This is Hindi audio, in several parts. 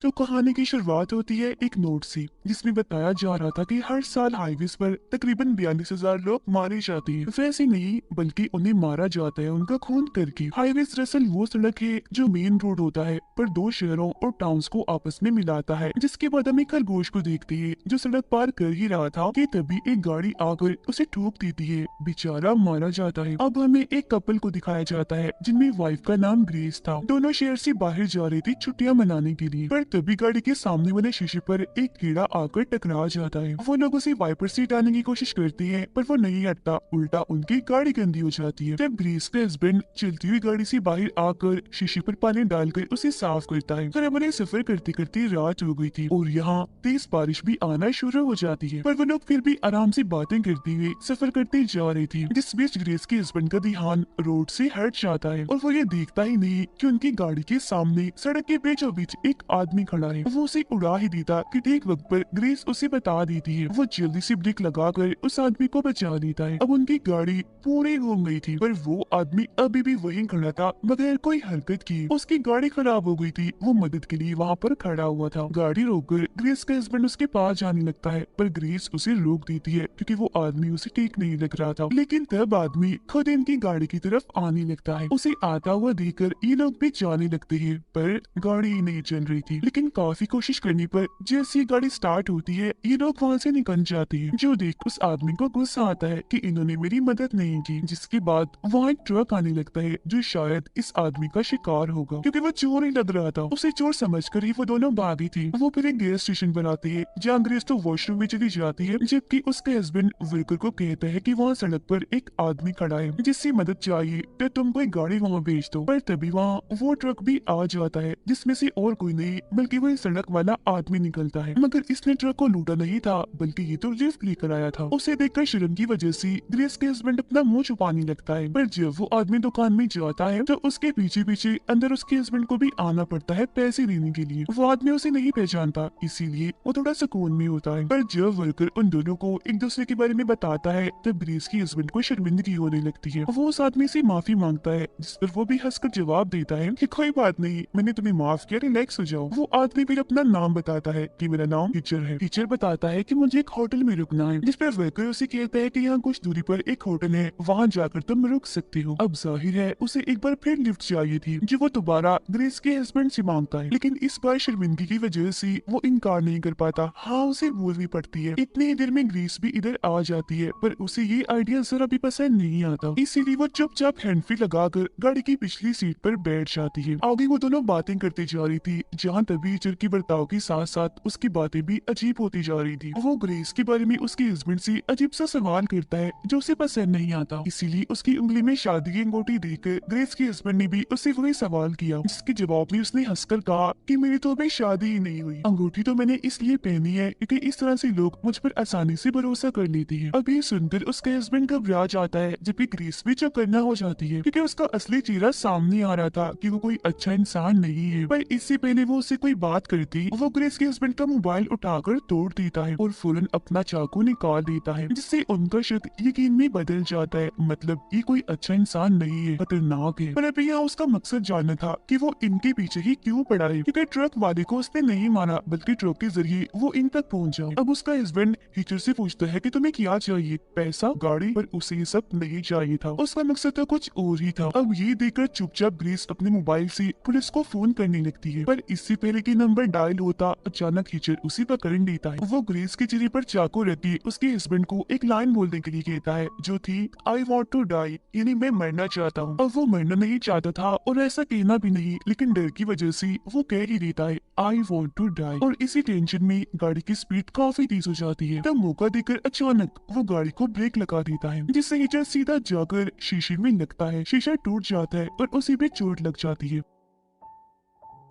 तो कहानी की शुरुआत होती है एक नोट से, जिसमें बताया जा रहा था कि हर साल हाईवेज पर तकरीबन 42,000 लोग मारे जाते हैं। वैसे नहीं, बल्कि उन्हें मारा जाता है उनका खून करके। हाईवेज दरअसल वो सड़क है जो मेन रोड होता है पर दो शहरों और टाउन्स को आपस में मिलाता है। जिसके बाद हम एक खरगोश को देखते हैं जो सड़क पार कर ही रहा था कि तभी एक गाड़ी आकर उसे ठोक देती है। बेचारा मारा जाता है। अब हमें एक कपल को दिखाया जाता है जिनमें वाइफ का नाम ग्रेस था। दोनों शहर से बाहर जा रही थी छुट्टियां मनाने के लिए, पर तभी गाड़ी के सामने वाले शीशे पर एक कीड़ा आकर टकरा जाता है। वो लोग उसे वाइपर से हटाने की कोशिश करते हैं पर वो नहीं हटता, उल्टा उनकी गाड़ी गंदी हो जाती है। तब ग्रेस का हस्बैंड चलती हुई गाड़ी से बाहर आकर शीशे पर पानी डालकर उसे साफ करता है। फिर हमारे सफर करते करते रात हो गई थी और यहाँ तेज बारिश भी आना शुरू हो जाती है, पर वो लोग फिर भी आराम से बातें करते हुए सफर करते जा रही थी। जिस बीच ग्रेस के हस्बैंड का ध्यान रोड से हट जाता है और वो ये देखता ही नहीं कि उनकी गाड़ी के सामने सड़क के बीचों बीच एक आदमी खड़ा है। वो उसे उड़ा ही देता कि ठीक वक्त पर ग्रेस उसे बता देती है। वो जल्दी से ब्रेक लगाकर उस आदमी को बचा देता है। अब उनकी गाड़ी पूरी घूम गई थी पर वो आदमी अभी भी वहीं खड़ा था बगैर कोई हरकत किए। उसकी गाड़ी खराब हो गई थी, वो मदद के लिए वहाँ पर खड़ा हुआ था। गाड़ी रोककर ग्रेस का हस्बैंड उसके पास जाने लगता है पर ग्रेस उसे रोक देती है क्योंकि वो आदमी उसे ठीक नहीं लग रहा था। लेकिन तब आदमी खुद इनकी गाड़ी की तरफ आने लगता है। उसे आता हुआ देखकर ये लोग भी जाने लगते हैं पर गाड़ी ही नहीं चल रही थी। लेकिन काफी कोशिश करने पर जैसी गाड़ी स्टार्ट होती है ये लोग वहाँ से निकल जाते हैं। जो देख उस आदमी को गुस्सा आता है कि इन्होंने मेरी मदद नहीं की। जिसके बाद वहाँ एक ट्रक आने लगता है जो शायद इस आदमी का शिकार होगा क्योंकि वो चोर ही लग रहा था। उसे चोर समझकर ही वो दोनों भागी थी। वो फिर एक गैस स्टेशन बनाते हैं जहाँ ग्रेस तो वॉशरूम में चली जाती है, जबकि उसके हस्बैंड वर्कर को कहता है कि वहाँ सड़क पर एक आदमी खड़ा है जिससे मदद चाहिए तो तुम कोई गाड़ी वहाँ भेज दो। पर तभी वहाँ वो ट्रक भी आ जाता है जिसमें से और कोई नहीं बल्कि वही सड़क वाला आदमी निकलता है। मगर इसने ट्रक को लूटा नहीं था बल्कि ये तो लिफ्ट लेकर आया था। उसे देखकर शर्म की वजह से ग्रेस के हस्बैंड अपना मुंह छुपाने लगता है, पर जब वो आदमी दुकान में जाता है तो उसके पीछे पीछे अंदर उसके हस्बैंड को भी आना पड़ता है पैसे देने के लिए। वो आदमी उसे नहीं पहचानता इसीलिए वो थोड़ा सुकून में होता है। पर जब वर्कर उन दोनों को एक दूसरे के बारे में बताता है तब ग्रेस के हस्बैंड को शर्मिंदगी होने लगती है। वो उस आदमी से माफी मांगता है जिस पर वो भी हंसकर जवाब देता है कि कोई बात नहीं, मैंने तुम्हें माफ किया, रिलैक्स हो जाओ। वो आदमी फिर अपना नाम बताता है कि मेरा नाम टीचर है। टीचर बताता है कि मुझे एक होटल में रुकना है, जिस पर वर्कर उसे कहता है कि यहाँ कुछ दूरी पर एक होटल है, वहाँ जाकर तुम रुक सकते हो। अब जाहिर है उसे एक बार फिर लिफ्ट चाहिए थी जो वो दोबारा ग्रेस के हस्बैंड से मांगता है, लेकिन इस बार शर्मिंदगी की वजह से वो इनकार नहीं कर पाता। हाँ उसे बोलनी पड़ती है। इतनी ही देर में ग्रेस भी इधर आ जाती है पर उसे ये आइडिया जरा भी पसंद नहीं आता, इसीलिए वो चुपचाप हैंड फ्री लगाकर गाड़ी की पिछली सीट पर बैठ जाती है। आगे वो दोनों बातें करती जा रही थी जहाँ तभी टीचर की बर्ताव के साथ साथ उसकी बातें भी अजीब होती जा रही थी। वो ग्रेस के बारे में उसके हस्बैंड से अजीब सा सवाल करता है जो उसे पसंद नहीं आता, इसीलिए उसकी उंगली में शादी की अंगूठी देखकर ग्रेस के हस्बैंड ने भी उससे वही सवाल किया, जिसके जवाब में उसने हंसकर कहा कि मेरी तो अभी शादी ही नहीं हुई। अंगूठी तो मैंने इसलिए पहनी है क्योंकि इस तरह से लोग मुझ पर आसानी से भरोसा कर लेते हैं। अब ये सुनकर उसका हस्बैंड घबरा जाता है जबकि ग्रेस भी चौकन्ना हो जाती है क्योंकि उसका असली चेहरा सामने आ रहा था कि वो कोई अच्छा इंसान नहीं है। पर इससे पहले वो उससे कोई बात करती वो ग्रेस के हस्बैंड का मोबाइल उठाकर तोड़ देता है और फौरन अपना चाकू निकाल देता है, जिससे उनका शक यकीन में बदल जाता है। मतलब ये कोई अच्छा इंसान नहीं है, खतरनाक है। पर अभी यहाँ उसका मकसद जानना था कि वो इनके पीछे ही क्यों पड़ा है, क्योंकि ट्रक वाले को उसने नहीं मारा बल्कि ट्रक के जरिए वो इन तक पहुंचा। अब उसका हस्बैंड टीचर से पूछता है कि तुम्हें क्या चाहिए, पैसा, गाड़ी? पर उसे ये सब नहीं चाहिए था, उसका मकसद तो कुछ और ही था। अब ये देखकर चुपचाप ग्रेस अपने मोबाइल से पुलिस को फोन करने लगती है, पर इससे पहले कि नंबर डायल होता अचानक टीचर उसी पर पकड़ लेता है। वो ग्रेस के चेहरे पर चाकू रख के उसके हस्बैंड को एक लाइन बोलने के लिए कहता है जो थी आई वॉन्ट टू डाई, यानी मैं मरना चाहता हूँ। अब वो मरना नहीं चाहता था और ऐसा कहना भी नहीं, लेकिन डर की वजह से वो कह ही देता है आई वॉन्ट टू डाई। और इसी टेंशन में गाड़ी की स्पीड काफी तेज हो जाती है। तब मौका देकर अचानक वो गाड़ी को ब्रेक लगा देता है, जिससे हीटर सीधा जाकर शीशे में लगता है। शीशा टूट जाता है और उसी पे चोट लग जाती है।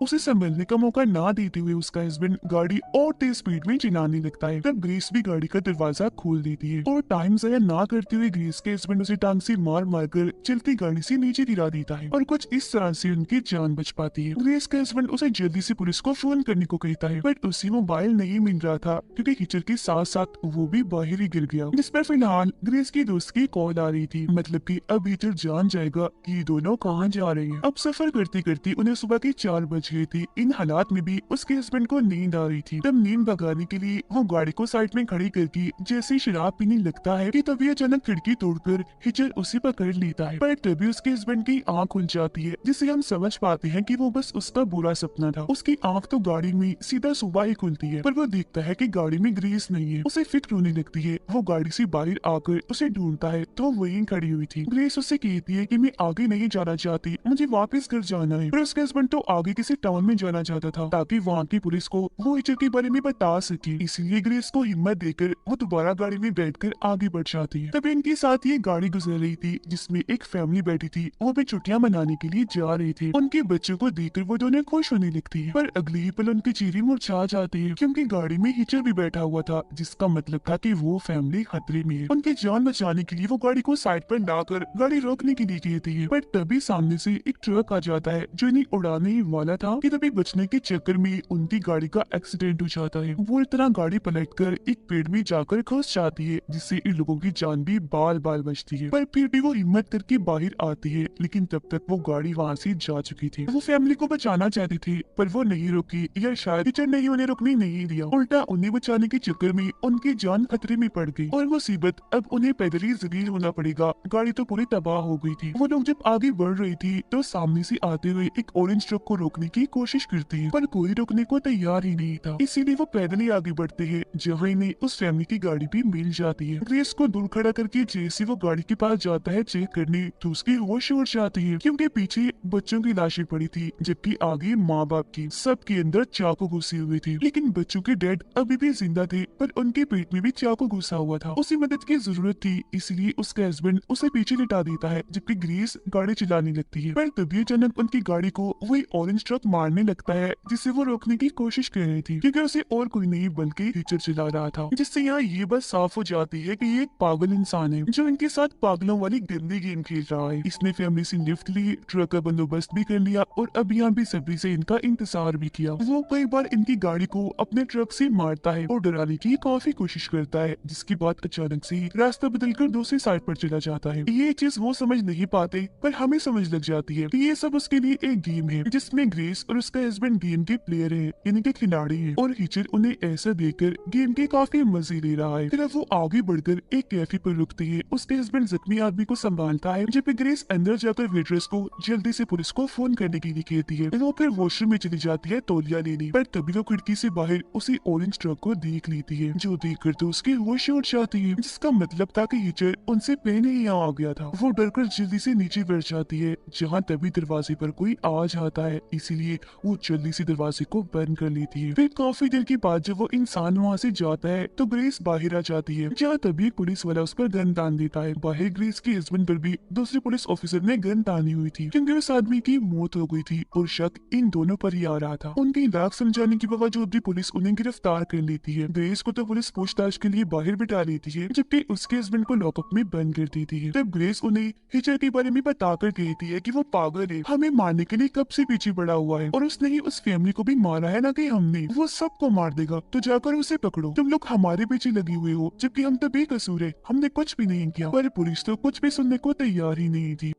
उसे संभलने का मौका ना देते हुए उसका हस्बैंड गाड़ी और तेज स्पीड में चलाने लगता है। तब ग्रेस भी गाड़ी का दरवाजा खोल देती है और टाइम जाया ना करते हुए ग्रेस के हस्बैंड उसे टांग से मार मारकर चलती गाड़ी से नीचे गिरा देता है और कुछ इस तरह से उनकी जान बच पाती है। ग्रेस का हस्बैंड उसे जल्दी से पुलिस को फोन करने को कहता है, बट उसे मोबाइल नहीं मिल रहा था क्योंकि कीचड़ के साथ साथ वो भी बाहर ही गिर गया। जिस पर फिलहाल ग्रेस की दोस्त की कॉल आ रही थी, मतलब कि अब कीचड़ जान जाएगा कि ये दोनों कहाँ जा रहे हैं। अब सफर करते करते उन्हें सुबह के 4 बज बज गए थे। इन हालात में भी उसके हस्बैंड को नींद आ रही थी। तब नींद भगाने के लिए वो गाड़ी को साइड में खड़ी करके जैसे ही शराब पीने लगता है कि तभी अचानक खिड़की तोड़कर हिचर उसे पकड़ लेता है। पर तभी उसके हस्बैंड की आंख खुल जाती है, जिससे हम समझ पाते हैं कि वो बस उसका बुरा सपना था। उसकी आंख तो गाड़ी में सीधा सुबह ही खुलती है, पर वो देखता है कि गाड़ी में ग्रेस नहीं है। उसे फिक्र होने लगती है। वो गाड़ी से बाहर आकर उसे ढूंढता है तो वो वहीं खड़ी हुई थी। ग्रेस उससे कहती है कि मैं आगे नहीं जाना चाहती, मुझे वापस घर जाना है। पर उसके हस्बैंड तो आगे किसी टाउन में जाना चाहता था ताकि वहाँ की पुलिस को वो हिचर के बारे में बता सके। इसलिए ग्रेस को हिम्मत देकर वो दोबारा गाड़ी में बैठकर आगे बढ़ जाती है। तभी इनके साथ ये गाड़ी गुजर रही थी जिसमें एक फैमिली बैठी थी। वो भी छुट्टियां मनाने के लिए जा रहे थे। उनके बच्चों को देखकर वो दोनों खुश होने लगती है, पर अगले ही पल उनकी चेहरे मुरझा जाती है क्योंकि गाड़ी में हिचर भी बैठा हुआ था, जिसका मतलब था कि वो फैमिली खतरे में है। उनकी जान बचाने के लिए वो गाड़ी को साइड पर लाकर गाड़ी रोकने के लिए कहती है, पर तभी सामने से एक ट्रक आ जाता है जो इन्हें उड़ाने ही वाला था कि तभी बचने के चक्कर में उनकी गाड़ी का एक्सीडेंट हो जाता है। वो इतना गाड़ी पलटकर एक पेड़ में जाकर घुस जाती है, जिससे इन लोगों की जान भी बाल बाल बचती है। पर फिर भी वो हिम्मत करके बाहर आती है, लेकिन तब तक वो गाड़ी वहाँ से जा चुकी थी। वो फैमिली को बचाना चाहती थी, पर वो नहीं रुकी, या शायद टीचर ने उन्हें रुकने नहीं दिया। उल्टा उन्हें बचाने के चक्कर में उनकी जान खतरे में पड़ गई और मुसीबत अब उन्हें पैदल ही जलील होना पड़ेगा। गाड़ी तो पूरी तबाह हो गई थी। वो लोग जब आगे बढ़ रही थी तो सामने से आते हुए एक ऑरेंज ट्रक को रोकने की कोशिश करती है, पर कोई रोकने को तैयार ही नहीं था। इसीलिए वो पैदल ही आगे बढ़ते हैं, जहाँ इन्हें उस फैमिली की गाड़ी भी मिल जाती है। ग्रेस को दूर खड़ा करके जैसे वो गाड़ी के पास जाता है चेक करने, तो उसकी होश उड़ जाती है क्योंकि पीछे बच्चों की लाशें पड़ी थी, जबकि आगे माँ बाप की। सबके अंदर चाकू घुसी हुई थी, लेकिन बच्चों के डैड अभी भी जिंदा थे, पर उनके पेट में भी चाकू घुसा हुआ था। उसे मदद की जरूरत थी, इसलिए उसका हस्बैंड उसे पीछे लिटा देता है, जबकि ग्रेस गाड़ी चलाने लगती है। पर तभी अचानक उनकी गाड़ी को वही ऑरेंज ट्रक मारने लगता है, जिसे वो रोकने की कोशिश कर रही थी, क्योंकि उसे और कोई नहीं बल्कि हिचर चला रहा था। जिससे यहाँ ये बात साफ हो जाती है कि ये एक पागल इंसान है जो इनके साथ पागलों वाली गंदी गेम खेल रहा है। इसने फैमिली से लिफ्ट ली, ट्रक का बंदोबस्त भी कर लिया और अब यहाँ बेसब्री से इनका इंतजार भी किया। वो कई बार इनकी गाड़ी को अपने ट्रक से मारता है और डराने की काफी कोशिश करता है, जिसके बाद अचानक से रास्ता बदलकर दूसरी साइड पर चला जाता है। ये चीज वो समझ नहीं पाते, पर हमें समझ लग जाती है कि ये सब उसके लिए एक गेम है, जिसमें ग्रेस और उसका हस्बैंड गेम के प्लेयर है, यानी के खिलाड़ी है, और हिचर उन्हें ऐसा देखकर गेम के काफी मजे ले रहा है। फिर अब वो आगे बढ़कर एक कैफे पर रुकते हैं। उसके हस्बैंड जख्मी आदमी को संभालता है, जब ग्रेस अंदर जाकर वेट्रेस को जल्दी से पुलिस को फोन करने के लिए कहती है। वो फिर वॉशरूम में चली जाती है तौलिया लेने, पर तभी वो खिड़की से बाहर उसी ऑरेंज ट्रक को देख लेती है, जो देखकर तो उसकी होश उड़ जाती है, जिसका मतलब था कि हिचर उनसे पहले ही यहाँ आ गया था। वो डरकर जल्दी से नीचे बैठ जाती है, जहाँ तभी दरवाजे पर कोई आ जाता है, इसीलिए वो जल्दी से दरवाजे को बंद कर लेती है। फिर काफी देर के बाद जब वो इंसान वहाँ से जाता है तो ग्रेस बाहर आ जाती है, जहाँ तभी एक पुलिस वाला उस पर गन तान देता है। बाहर ग्रेस के हस्बैंड पर भी दूसरे पुलिस ऑफिसर ने गन तानी हुई थी, क्योंकि उस आदमी की मौत हो गई थी और शक इन दोनों पर ही आ रहा था। उनकी लाख समझाने के बावजूद भी पुलिस उन्हें गिरफ्तार कर लेती है। ग्रेस को तो पुलिस पूछताछ के लिए बाहर बिठा लेती है, जबकि उसके हस्बैंड को लॉकअप में बंद कर देती है। तब ग्रेस उन्हें हिचर के बारे में बताकर कहती है कि वो पागल है, हमें मारने के लिए कब से पीछे पड़ा हुआ है और उसने ही उस फैमिली को भी मारा है, ना कि हमने। वो सबको मार देगा, तो जाकर उसे पकड़ो। तुम लोग हमारे पीछे लगे हुए हो, जबकि हम तो बेकसूर है, हमने कुछ भी नहीं किया। पर पुलिस तो कुछ भी सुनने को तैयार ही नहीं थी।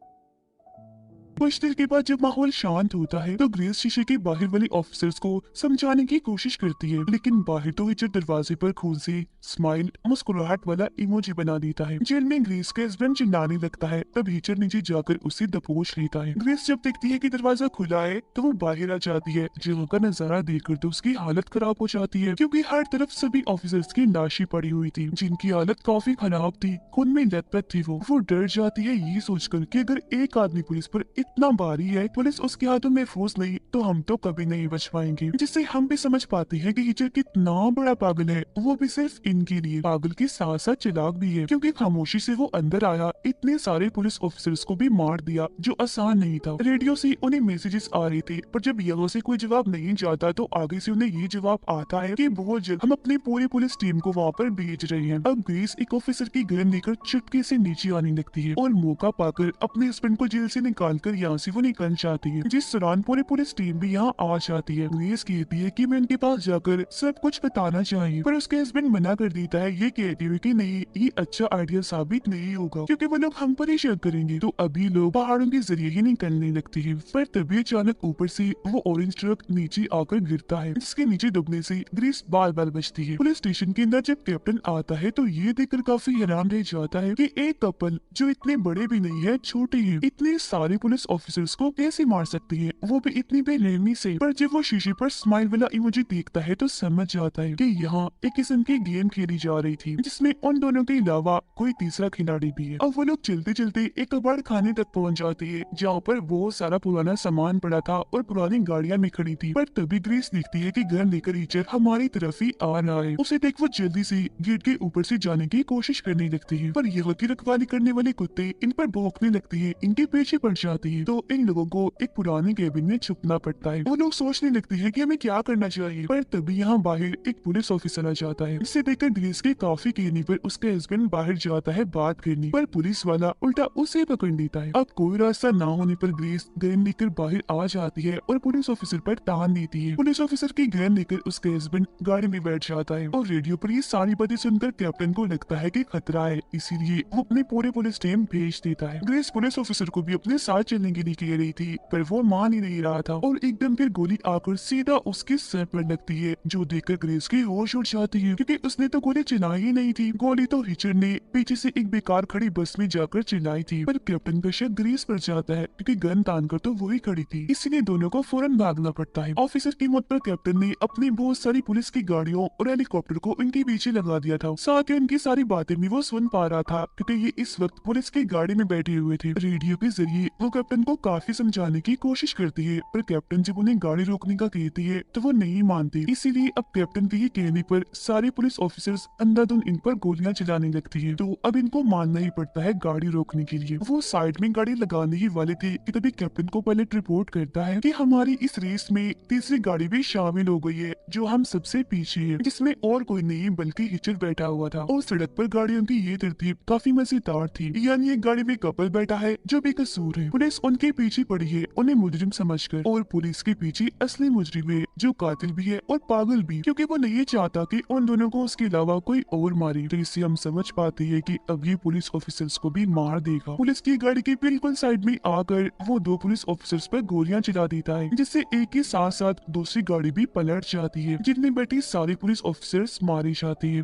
कुछ देर के बाद जब माहौल शांत होता है तो ग्रेस शीशे के बाहर वाले ऑफिसर्स को समझाने की कोशिश करती है, लेकिन बाहर तो हिचर दरवाजे पर खून से स्माइल मुस्कुराहट वाला इमोजी बना देता है। जेल में ग्रेस का हस्बैंड चिल्लाने लगता है, तब हिचर नीचे जाकर उसे दबोच लेता है। ग्रेस जब देखती है कि दरवाजा खुला है तो वो बाहर आ जाती है, जगह का नजारा देखकर तो उसकी हालत खराब हो जाती है, क्योंकि हर तरफ सभी ऑफिसर्स की लाशें पड़ी हुई थी, जिनकी हालत काफी खराब थी, खून में लथपथ थी। वो डर जाती है ये सोचकर कि अगर एक आदमी पुलिस पर इतना भारी है, पुलिस उसके हाथों में महफूज नहीं, तो हम तो कभी नहीं बच पाएंगे। जिससे हम भी समझ पाते हैं कि हिचर कितना बड़ा पागल है, वो भी सिर्फ इनके लिए। पागल के साथ साथ चालाक भी है, क्योंकि खामोशी से वो अंदर आया, इतने सारे पुलिस ऑफिसर्स को भी मार दिया, जो आसान नहीं था। रेडियो से उन्हें मैसेजेस आ रहे थे, पर जब यहाँ से कोई जवाब नहीं जाता तो आगे से उन्हें ये जवाब आता है कि बहुत जल्द हम अपनी पूरी पुलिस टीम को वहाँ पर भेज रहे हैं। अब ग्रेस एक ऑफिसर की गन लेकर चुपके से नीचे आने लगती है और मौका पाकर अपने हस्बैंड को जेल से निकाल कर यहाँ से वो निकल जाती है, जिस दौरान पूरी पुलिस टीम भी यहाँ आ जाती है। ग्रेस कहती है कि मैं उनके पास जाकर सब कुछ बताना चाहिए, पर उसके हस्बैंड मना कर देता है, ये कहती हुई कि नहीं, ये अच्छा आइडिया साबित नहीं होगा क्योंकि वो लोग हम पर ही शक करेंगे। तो अभी लोग पहाड़ों के जरिए ही निकलने लगते हैं, पर तभी अचानक ऊपर से वो ऑरेंज ट्रक नीचे आकर गिरता है, जिसके नीचे डूबने से ग्रेस बाल बाल बचती है। पुलिस स्टेशन के अंदर जब कैप्टन आता है तो ये देखकर काफी हैरान रह जाता है कि एक कपल जो इतने बड़े भी नहीं है, छोटे हैं, इतने सारे पुलिस ऑफिसर्स को कैसे मार सकते हैं, वो भी इतनी बेरहमी से। पर जब वो शीशे पर स्माइल वाला इमोजी देखता है तो समझ जाता है कि यहाँ एक किस्म की गेम खेली जा रही थी, जिसमें उन दोनों के अलावा कोई तीसरा खिलाड़ी भी है। अब वो लोग चलते चलते एक कबाड़ खाने तक पहुंच जाते हैं, जहाँ पर बहुत सारा पुराना सामान पड़ा था और पुरानी गाड़ियां भी खड़ी थी। पर तभी ग्रेस देखती है कि घर लेकर टीचर हमारी तरफ ही आ रहा है। उसे देख वो जल्दी से गेट के ऊपर से जाने की कोशिश करने लगती है, पर यहाँ की रखवाली करने वाले कुत्ते इन पर भौंकने लगते हैं, इनके पीछे पड़ जाते हैं। तो इन लोगों को एक पुराने केबिन में छुपना पड़ता है। वो लोग सोचने लगते हैं कि हमें क्या करना चाहिए, पर तभी यहाँ बाहर एक पुलिस ऑफिसर आ जाता है। इसे देखकर ग्रेस के काफी कहने पर उसका हस्बैंड बाहर जाता है बात करने, पर पुलिस वाला उल्टा उसे पकड़ लेता है। अब कोई रास्ता ना होने पर ग्रेस गन लेकर बाहर आ जाती है और पुलिस ऑफिसर पर तान देती है। पुलिस ऑफिसर की गन लेकर उसका हस्बैंड गाड़ी में बैठ जाता है और रेडियो पर ये सारी बातें सुनकर कैप्टन को लगता है कि खतरा है, इसीलिए वो अपने पूरे पुलिस टीम भेज देता है। ग्रेस पुलिस ऑफिसर को भी अपने साथ चलने के लिए कह रही थी, पर वो मान ही नहीं रहा था और एकदम फिर गोली आकर सीधा उसके सर पर लगती है, जो देखकर ग्रेस की होश उड़ जाती है, क्योंकि उसने तो गोली चलाई ही नहीं थी। गोली तो हिचर ने पीछे से एक बेकार खड़ी बस में जाकर चलाई थी। पर कैप्टन का शक ग्रेस पर जाता है, क्योंकि गन तान कर तो वही खड़ी थी, इसलिए दोनों को फौरन भागना पड़ता है। ऑफिसर की मौत पर कैप्टन ने अपनी बहुत सारी पुलिस की गाड़ियों और हेलीकॉप्टर को इनके पीछे लगा दिया था। साथ ही इनकी सारी बातें भी वो सुन पा रहा था, क्योंकि ये इस वक्त पुलिस की गाड़ी में बैठे हुए थे। रेडियो के जरिए वो कैप्टन को काफी समझाने की कोशिश करती है, पर कैप्टन जब उन्हें गाड़ी रोकने का कहती है तो वो नहीं मानती। इसीलिए अब कैप्टन के ये कहने पर सारे पुलिस ऑफिसर्स अंधाधुंध इन पर गोलियां चलाने लगती है। तो अब इनको मानना ही पड़ता है गाड़ी रोकने के लिए। वो साइड में गाड़ी लगाने ही वाले थे कि तभी कैप्टन को पायलट रिपोर्ट करता है कि हमारी इस रेस में तीसरी गाड़ी भी शामिल हो गई है, जो हम सबसे पीछे है, जिसमें और कोई नहीं बल्कि हिचर बैठा हुआ था। और सड़क पर गाड़ियों की ये तरतीब काफी मजेदार थी, यानी एक गाड़ी में कपल बैठा है जो बेकसूर है। पुलिस उनके पीछे पड़ी है उन्हें मुजरिम समझकर, और पुलिस के पीछे असली मुजरिम है जो कातिल भी है और पागल भी, क्योंकि वो नहीं चाहता कि उन दोनों को उसके अलावा कोई और मारे। तो इससे हम समझ पाते हैं कि अब ये पुलिस ऑफिसर्स को भी मार देगा। पुलिस की गाड़ी के बिल्कुल साइड में आकर वो दो पुलिस ऑफिसर्स पर गोलियां चला देता है, जिससे एक के साथ साथ दूसरी गाड़ी भी पलट जाती है, जिनमें बैठी सारे पुलिस ऑफिसर्स मारे जाते हैं।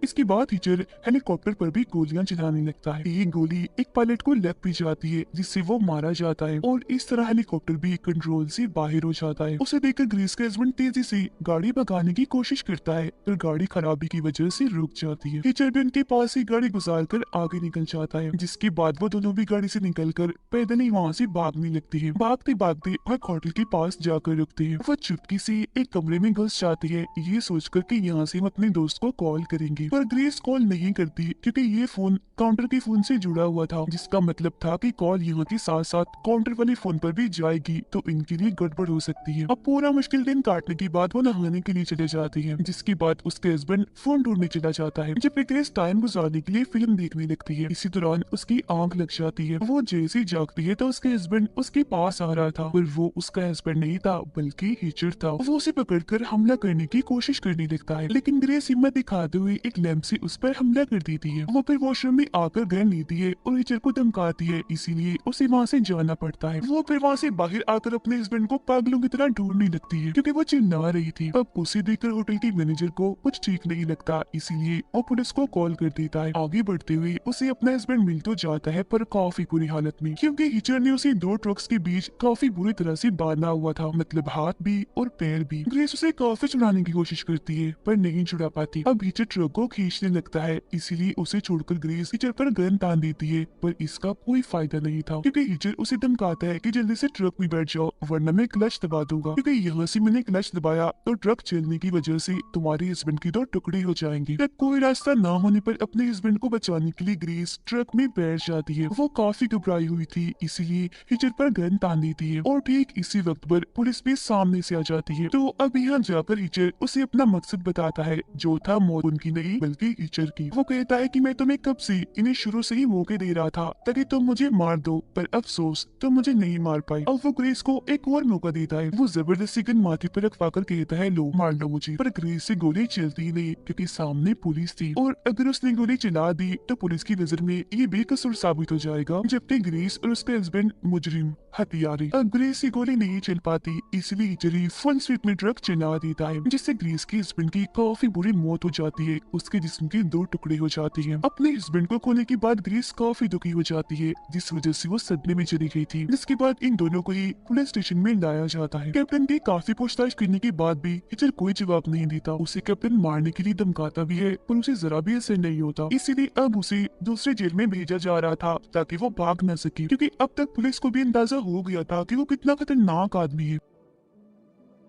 इसके बाद टीचर हेलीकॉप्टर पर भी गोलियां चलाने लगता है। एक गोली एक पायलट को लग भी जाती है, जिससे वो मारा जाता है, और इस तरह हेलीकॉप्टर भी कंट्रोल से बाहर हो जाता है। उसे देखकर ग्रेस का हस्बैंड तेजी से गाड़ी भगाने की कोशिश करता है, पर गाड़ी खराबी की वजह से रुक जाती है। टीचर भी उनके पास ही गाड़ी गुजार कर आगे निकल जाता है, जिसके बाद वो दोनों भी गाड़ी से निकलकर पैदल ही वहाँ से भागने लगती है। भागते भागते वह होटल के पास जाकर रुकते हैं। वह चुपकी से एक कमरे में घुस जाती है, ये सोचकर कि यहाँ से हम अपने दोस्त को कॉल करेंगे, पर ग्रेस कॉल नहीं करती, क्योंकि ये फोन काउंटर के फोन से जुड़ा हुआ था, जिसका मतलब था कि कॉल यहाँ के साथ साथ काउंटर वाले फोन पर भी जाएगी, तो इनके लिए गड़बड़ हो सकती है। अब पूरा मुश्किल दिन काटने के बाद वो नहाने के लिए चले जाती है, जिसके बाद उसके हस्बैंड फोन ढूंढने चला जाता है। जब ग्रेस टाइम गुजारने के लिए फिल्म देखने लगती है, इसी दौरान उसकी आंख लग जाती है। वो जैसे ही जागती है तो उसके हस्बैंड उसके पास आ रहा था, पर वो उसका हस्बैंड नहीं था बल्कि हिचर था। वो उसे पकड़कर हमला करने की कोशिश करने लगता है, लेकिन ग्रेस हिम्मत दिखाते हुए एक लैंप से उस पर हमला कर देती है। वो फिर वॉशरूम में आकर गन लेती है और हिचर को धमकाती है, इसीलिए उसे वहाँ से जाना पड़ता है। वो फिर वहाँ से बाहर आकर अपने हस्बैंड को पागलों की तरह ढूंढने लगती है, क्योंकि वो चिल्ला रही थी। अब उसे देखकर होटल के मैनेजर को कुछ ठीक नहीं लगता, इसीलिए वो पुलिस को कॉल कर देता है। आगे बढ़ते हुए उसे अपना हस्बैंड मिल तो जाता है, पर काफी बुरी हालत में, क्योंकि हिचर ने उसे दो ट्रक्स के बीच काफी बुरी तरह से बांधा हुआ था, मतलब हाथ भी और पैर भी। ग्रेस उसे काफी छुड़ाने की कोशिश करती है, पर नहीं छुड़ा पाती। अब हिचर ट्रक को खींचने लगता है, इसीलिए उसे छोड़कर ग्रेस हिचर पर गन तान देती है, पर इसका कोई फायदा नहीं था, क्योंकि हिचर उसे धमकाता है कि जल्दी से ट्रक में बैठ जाओ वरना मैं क्लच दबा दूंगा, क्योंकि यहाँ से मैंने क्लच दबाया तो ट्रक चलने की वजह से तुम्हारे हस्बैंड की दो टुकड़े हो जाएंगे। तब कोई रास्ता ना होने पर अपने हस्बैंड को बचाने के लिए ग्रेस ट्रक में बैठ जाती है। वो काफी घबराई हुई थी, इसीलिए हिचर पर गन तान देती है, और ठीक इसी वक्त पर पुलिस भी सामने से आ जाती है। तो अब यहाँ जाकर हिचर उसे अपना मकसद बताता है, जो था मौत उनकी नहीं नहीं बल्कि टीचर की। वो कहता है कि मैं तुम्हें कब से इन्हें शुरू से ही मौके दे रहा था ताकि तुम मुझे मार दो, पर अफसोस तुम मुझे नहीं मार पाई। अब वो ग्रेस को एक और मौका देता है। वो जबरदस्ती गन माथे पर रखवाकर कहता है लो मार लो मुझे, पर ग्रेस से गोली चलती नहीं क्योंकि सामने पुलिस थी और अगर उसने गोली चला दी तो पुलिस की नजर में ये बेकसूर साबित हो जाएगा, जबकि ग्रेस और उसके हस्बैंड मुजरिम हथियारे। अब ग्रेस की गोली नहीं चल पाती, इसलिए टीचर फुल स्पीड में ट्रक चला देता है, जिससे ग्रेस के हस्बैंड की काफी बुरी मौत हो जाती है। उसके जिस्म के 2 टुकड़े हो जाते हैं। अपने हस्बैंड को खोने के बाद ग्रेस काफी दुखी हो जाती है, जिस वजह से वो सदमे में चली गई थी। जिसके बाद इन दोनों को ही पुलिस स्टेशन में लाया जाता है। कैप्टन की काफी पूछताछ करने के बाद भी टीचर कोई जवाब नहीं देता। उसे कैप्टन मारने के लिए धमकाता भी है, पर उसे जरा भी असर नहीं होता। इसीलिए अब उसे दूसरे जेल में भेजा जा रहा था ताकि वो भाग न सके, क्योंकि अब तक पुलिस को भी अंदाजा हो गया था कि वो कितना खतरनाक आदमी है।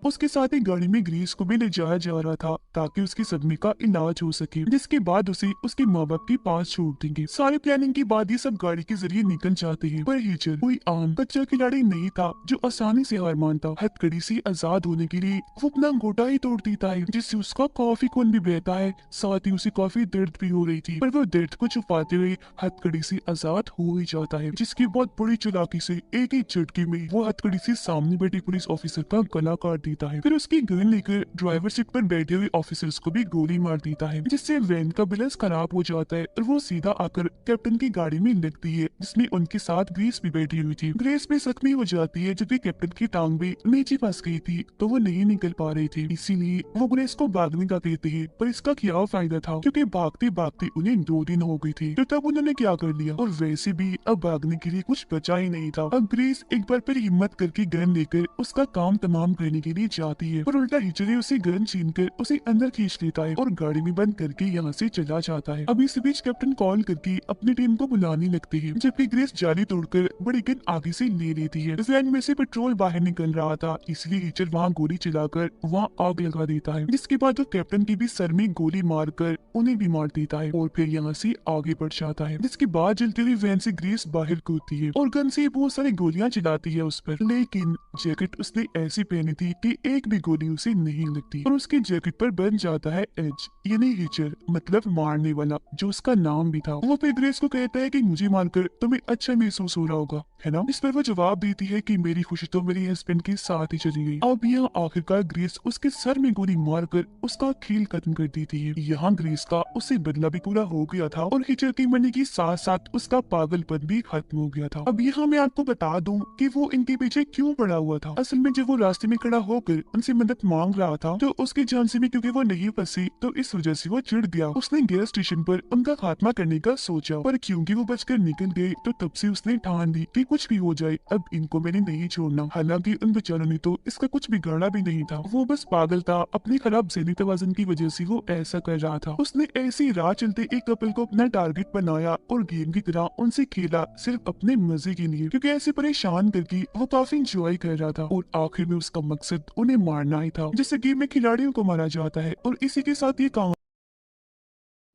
उसके साथ ही गाड़ी में ग्रेस को भी ले जाया जा रहा था ताकि उसकी सदमे का इलाज हो सके, जिसके बाद उसे उसके माँ बाप के पास छोड़ देंगे। सारी प्लानिंग के बाद ये सब गाड़ी के जरिए निकल जाते हैं, पर हीचर कोई आम कच्चा खिलाड़ी नहीं था जो आसानी से हार मानता। हथकड़ी से आजाद होने के लिए वो अपना घोटा ही तोड़ देता है, जिससे उसका काफी खून भी बहता है। साथ ही उसे काफी दर्द भी हो रही थी, पर वो दर्द को छुपाते हुए हथकड़ी से आजाद हो ही जाता है। जिसकी बहुत बड़ी चालाकी से एक ही झटके में वो हथकड़ी से सामने बैठे पुलिस ऑफिसर का गला काट देता है। फिर उसकी गन लेकर ड्राइवर सीट पर बैठे हुए ऑफिसर्स को भी गोली मार देता है, जिससे वैन का बैलेंस खराब हो जाता है और वो सीधा आकर कैप्टन की गाड़ी में लगती है, जिसमें उनके साथ ग्रेस भी बैठी हुई थी। ग्रेस भी जख्मी हो जाती है, जबकि कैप्टन की टांग भी नीचे फंस गई थी, तो वो नहीं निकल पा रही थी। इसीलिए वो ग्रेस को भागने का कहते हैं, पर इसका क्या फायदा था, क्योंकि भागते भागते उन्हें 2 दिन हो गई थी। तो तब उन्होंने क्या कर लिया, और वैसे भी अब भागने के लिए कुछ बचा ही नहीं था। अब ग्रेस एक बार फिर हिम्मत करके गन लेकर उसका काम तमाम करने के लिए जाती है, पर उल्टा हिचरी उसे गन छीनकर उसे अंदर खींच लेता है और गाड़ी में बंद करके यहाँ से चला जाता है। अब इस बीच कैप्टन कॉल करके अपनी टीम को बुलाने लगते हैं, जबकि ग्रेस जाली तोड़कर बड़ी गन आगे से ले लेती है। वैन में से पेट्रोल बाहर निकल रहा था, इसलिए हिचर वहाँ गोली चलाकर वहाँ आग लगा देता है, जिसके बाद वो कैप्टन की भी सर में गोली मारकर उन्हें भी मार देता है और फिर यहाँ से आगे बढ़ जाता है। जिसके बाद जलती हुई वैन से ग्रेस बाहर कूदती है और गन से बहुत सारी गोलियां चलाती है उस पर, लेकिन जैकेट उसने ऐसी पहनी थी कि एक भी गोली उसे नहीं लगती और उसकी जैकेट पर बन जाता है एज, यानी हिचर, मतलब मारने वाला, जो उसका नाम भी था। वो फिर ग्रेस को कहता है कि मुझे मारकर तुम्हें अच्छा महसूस हो रहा होगा, है ना? इस पर वो जवाब देती है कि मेरी खुशी तो मेरे हस्बैंड के साथ ही चली गई। अब यहाँ आखिरकार ग्रेस उसके सर में गोली मारकर उसका खेल खत्म कर देती है। यहाँ ग्रेस का उससे बदला भी पूरा हो गया था और हिचर की मरने के साथ साथ उसका पागलपन भी खत्म हो गया था। अब यहाँ मैं आपको बता दूं कि वो इनके पीछे क्यों पड़ा हुआ था। असल में जब वो रास्ते में खड़ा होकर उनसे मदद मांग रहा था तो उसकी जान से भी क्योंकि वो नहीं फंसी, तो इस वजह से वो चिढ़ गया। उसने गैस स्टेशन पर उनका खात्मा करने का सोचा, पर क्योंकि वो बचकर निकल गए तो तब से उसने ठान ली कि कुछ भी हो जाए अब इनको मैंने नहीं छोड़ना। हालांकि उन बेचारों ने तो इसका कुछ बिगाड़ा भी नहीं था, वो बस पागल था। अपनी खराब ज़हनी तवाज़ुन की वजह से वो ऐसा कर रहा था। उसने ऐसी राह चलते एक कपल को अपना टारगेट बनाया और गेम की तरह उनसे खेला, सिर्फ अपने मजे के लिए, क्योंकि ऐसे परेशान करके वो काफी इंजॉय कर रहा था और आखिर में उसका मकसद उन्हें मारना ही था, जिससे गेम में खिलाड़ियों को मारा जाता है। और इसी के साथ ये काम